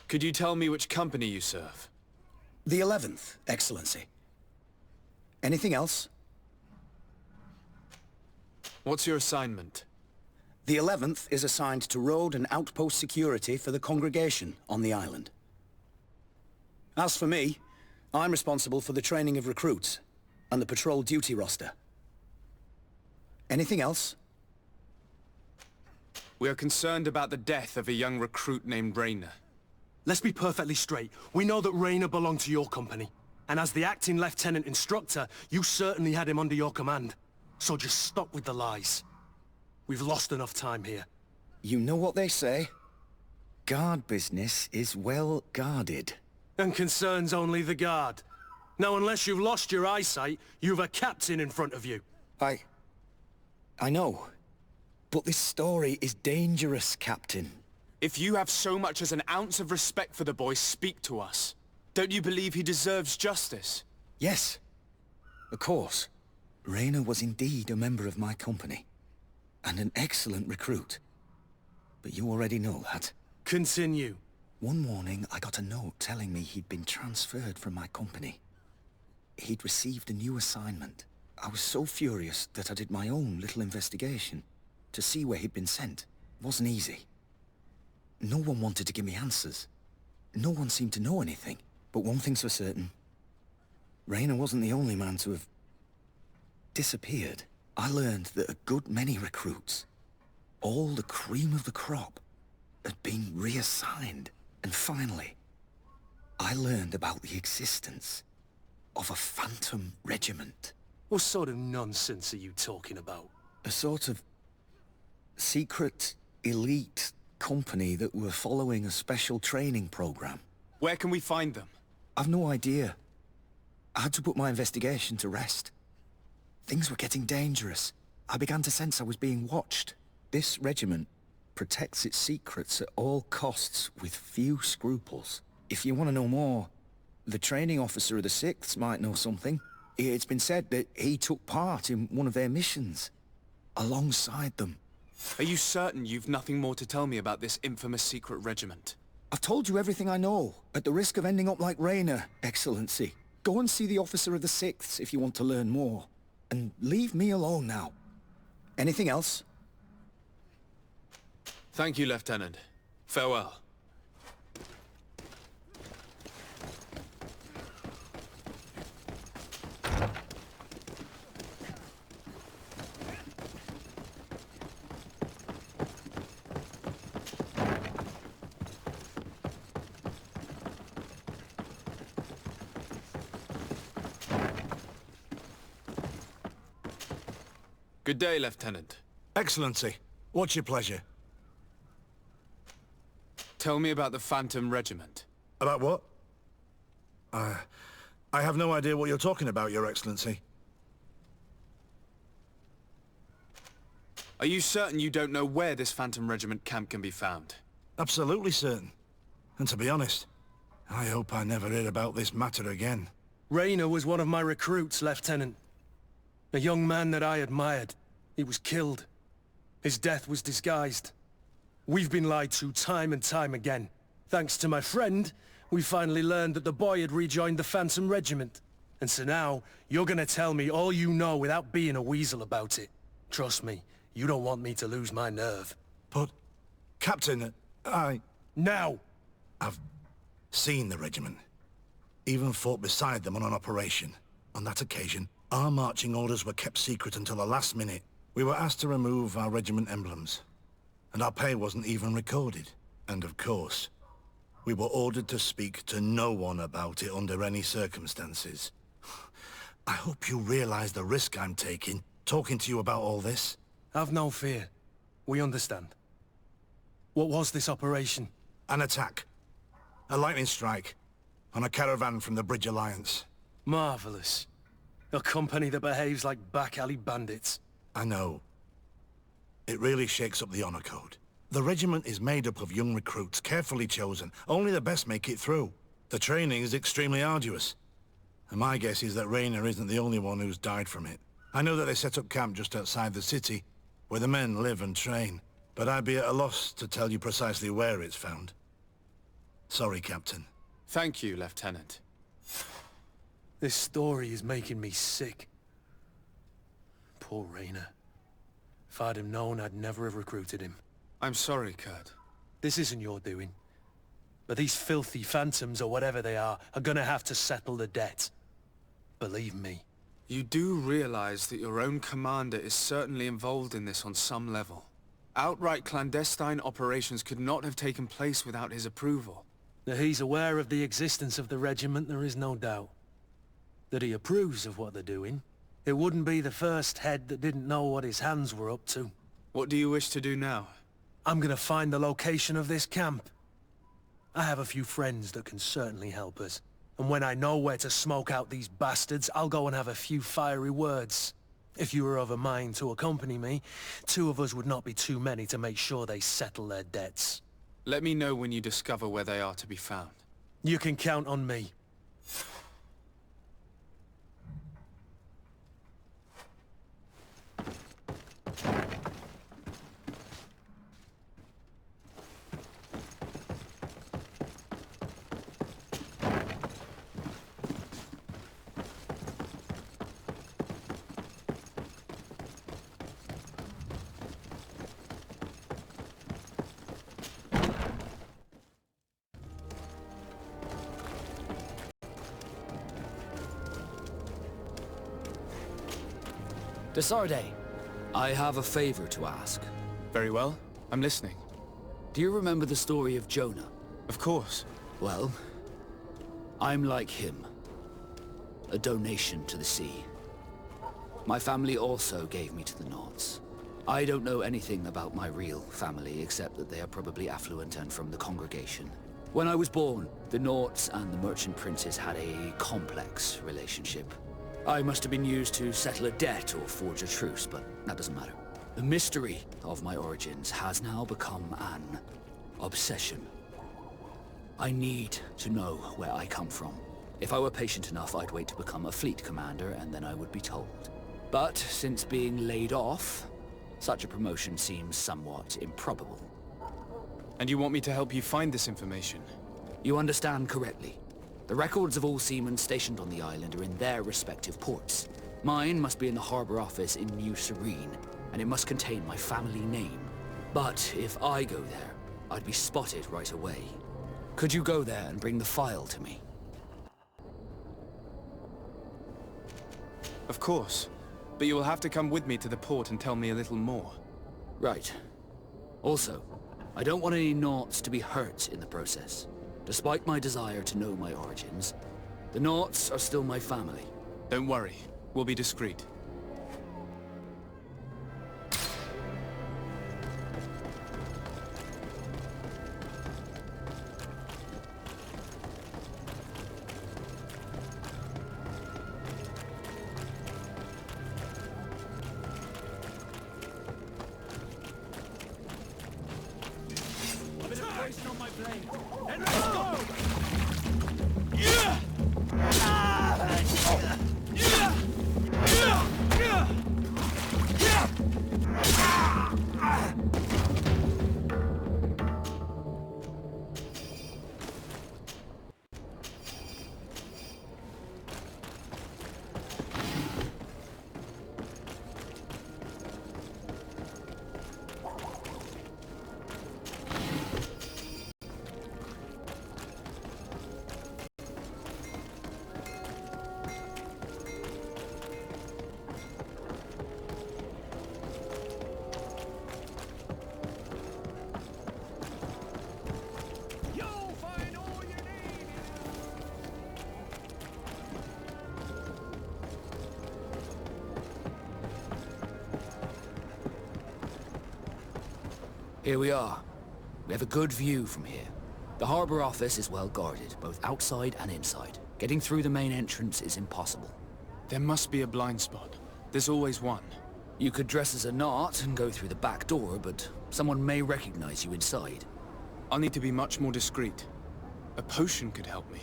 Could you tell me which company you serve? The 11th, Excellency. Anything else? What's your assignment? The 11th is assigned to road and outpost security for the congregation on the island. As for me, I'm responsible for the training of recruits and the patrol duty roster. Anything else? We are concerned about the death of a young recruit named Rainer. Let's be perfectly straight. We know that Rainer belonged to your company. And as the acting lieutenant instructor, you certainly had him under your command. So just stop with the lies. We've lost enough time here. You know what they say? Guard business is well guarded. And concerns only the guard. Now, unless you've lost your eyesight, you've a captain in front of you. I know. But this story is dangerous, Captain. If you have so much as an ounce of respect for the boy, speak to us. Don't you believe he deserves justice? Yes. Of course. Rainer was indeed a member of my company. And an excellent recruit. But you already know that. Continue. One morning, I got a note telling me he'd been transferred from my company. He'd received a new assignment. I was so furious that I did my own little investigation to see where he'd been sent. It wasn't easy. No one wanted to give me answers. No one seemed to know anything. But one thing's for certain. Rainer wasn't the only man to have disappeared. I learned that a good many recruits, all the cream of the crop, had been reassigned. And finally, I learned about the existence of a phantom regiment. What sort of nonsense are you talking about? A sort of secret, elite company that were following a special training program. Where can we find them? I've no idea. I had to put my investigation to rest. Things were getting dangerous. I began to sense I was being watched. This regiment protects its secrets at all costs with few scruples. If you want to know more, the training officer of the 6th might know something. It's been said that he took part in one of their missions, alongside them. Are you certain you've nothing more to tell me about this infamous secret regiment? I've told you everything I know, at the risk of ending up like Rainer, Excellency. Go and see the officer of the 6th if you want to learn more. And leave me alone now. Anything else? Thank you, Lieutenant. Farewell. Good day, Lieutenant. Excellency, what's your pleasure? Tell me about the Phantom Regiment. About what? I have no idea what you're talking about, Your Excellency. Are you certain you don't know where this Phantom Regiment camp can be found? Absolutely certain. And to be honest, I hope I never hear about this matter again. Raynor was one of my recruits, Lieutenant. A young man that I admired. He was killed. His death was disguised. We've been lied to time and time again. Thanks to my friend, we finally learned that the boy had rejoined the Phantom Regiment. And so now, you're gonna tell me all you know without being a weasel about it. Trust me, you don't want me to lose my nerve. But, Captain, Now! I've seen the regiment. Even fought beside them on an operation. On that occasion, our marching orders were kept secret until the last minute. We were asked to remove our regiment emblems. And our pay wasn't even recorded. And of course, we were ordered to speak to no one about it under any circumstances. I hope you realize the risk I'm taking, talking to you about all this. Have no fear. We understand. What was this operation? An attack. A lightning strike. On a caravan from the Bridge Alliance. Marvelous. A company that behaves like back-alley bandits. I know. It really shakes up the honor code. The regiment is made up of young recruits, carefully chosen. Only the best make it through. The training is extremely arduous. And my guess is that Raynor isn't the only one who's died from it. I know that they set up camp just outside the city, where the men live and train. But I'd be at a loss to tell you precisely where it's found. Sorry, Captain. Thank you, Lieutenant. This story is making me sick. Poor Raynor. If I'd have known, I'd never have recruited him. I'm sorry, Kurt. This isn't your doing. But these filthy phantoms, or whatever they are gonna have to settle the debt. Believe me. You do realize that your own commander is certainly involved in this on some level. Outright clandestine operations could not have taken place without his approval. That he's aware of the existence of the regiment, there is no doubt. That he approves of what they're doing. It wouldn't be the first head that didn't know what his hands were up to. What do you wish to do now? I'm gonna find the location of this camp. I have a few friends that can certainly help us. And when I know where to smoke out these bastards, I'll go and have a few fiery words. If you were of a mind to accompany me, 2 of us would not be too many to make sure they settle their debts. Let me know when you discover where they are to be found. You can count on me. Desarde, I have a favor to ask. Very well. I'm listening. Do you remember the story of Jonah? Of course. Well, I'm like him. A donation to the sea. My family also gave me to the Nauts. I don't know anything about my real family, except that they are probably affluent and from the congregation. When I was born, the Nauts and the merchant princes had a complex relationship. I must have been used to settle a debt or forge a truce, but that doesn't matter. The mystery of my origins has now become an obsession. I need to know where I come from. If I were patient enough, I'd wait to become a fleet commander, and then I would be told. But since being laid off, such a promotion seems somewhat improbable. And you want me to help you find this information? You understand correctly. The records of all seamen stationed on the island are in their respective ports. Mine must be in the harbor office in New Serene, and it must contain my family name. But if I go there, I'd be spotted right away. Could you go there and bring the file to me? Of course. But you will have to come with me to the port and tell me a little more. Right. Also, I don't want any Nauts to be hurt in the process. Despite my desire to know my origins, the Nauts are still my family. Don't worry. We'll be discreet. flame. Then let's go! Here we are. We have a good view from here. The harbour office is well guarded, both outside and inside. Getting through the main entrance is impossible. There must be a blind spot. There's always one. You could dress as a knot and go through the back door, but someone may recognize you inside. I'll need to be much more discreet. A potion could help me.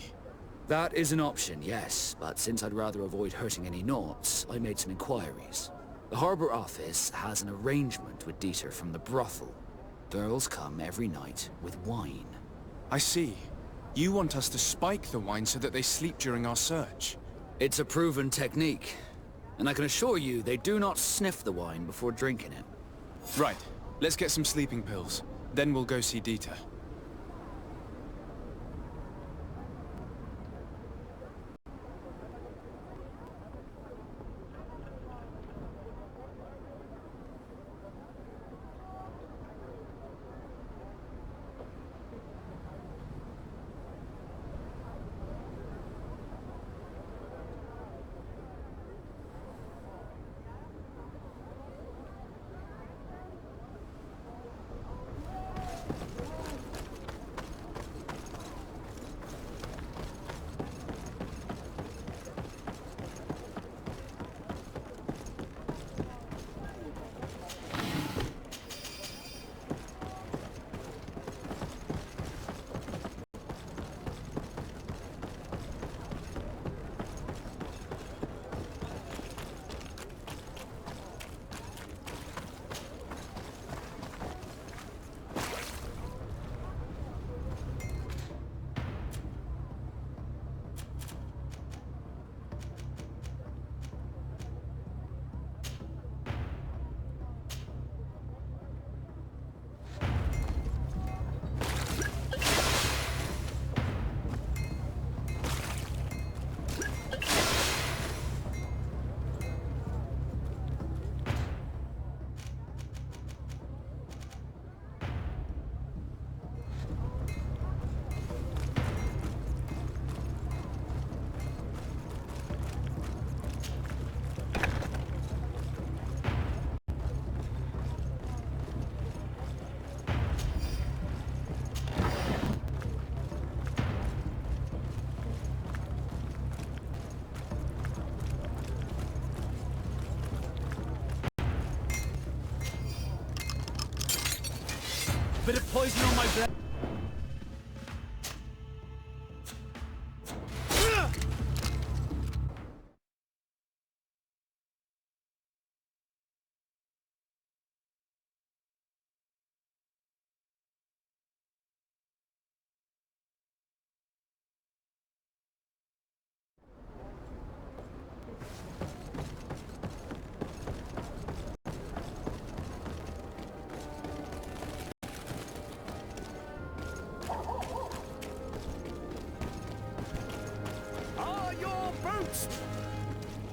That is an option, yes, but since I'd rather avoid hurting any knots, I made some inquiries. The harbour office has an arrangement with Dieter from the brothel. Girls come every night with wine. I see. You want us to spike the wine so that they sleep during our search. It's a proven technique, and I can assure you they do not sniff the wine before drinking it. Right. Let's get some sleeping pills. Then we'll go see Dieter. Bit of poison on my blood.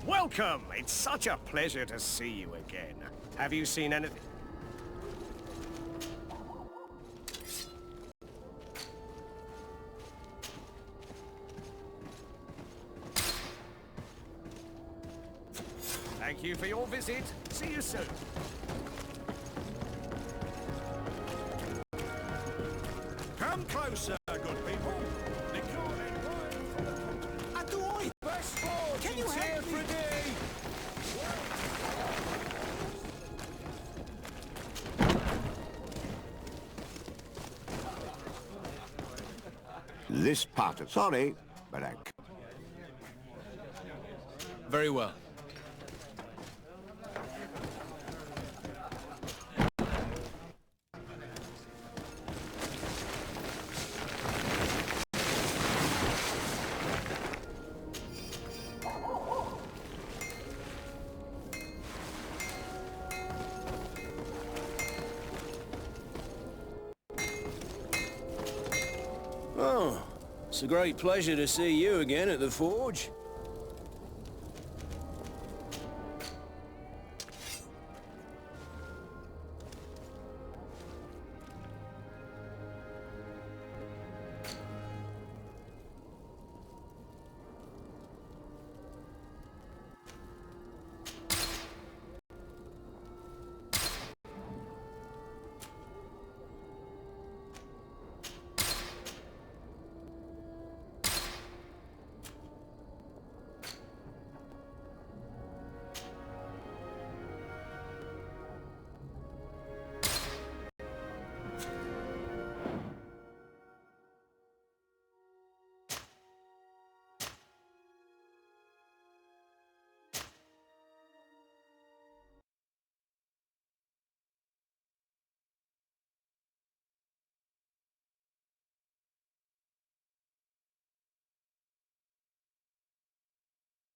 Welcome! It's such a pleasure to see you again. Have you seen anything? Thank you for your visit. See you soon. Come closer, good people. Can you help me? This part of... Sorry, but I... Very well. Oh, it's a great pleasure to see you again at the forge.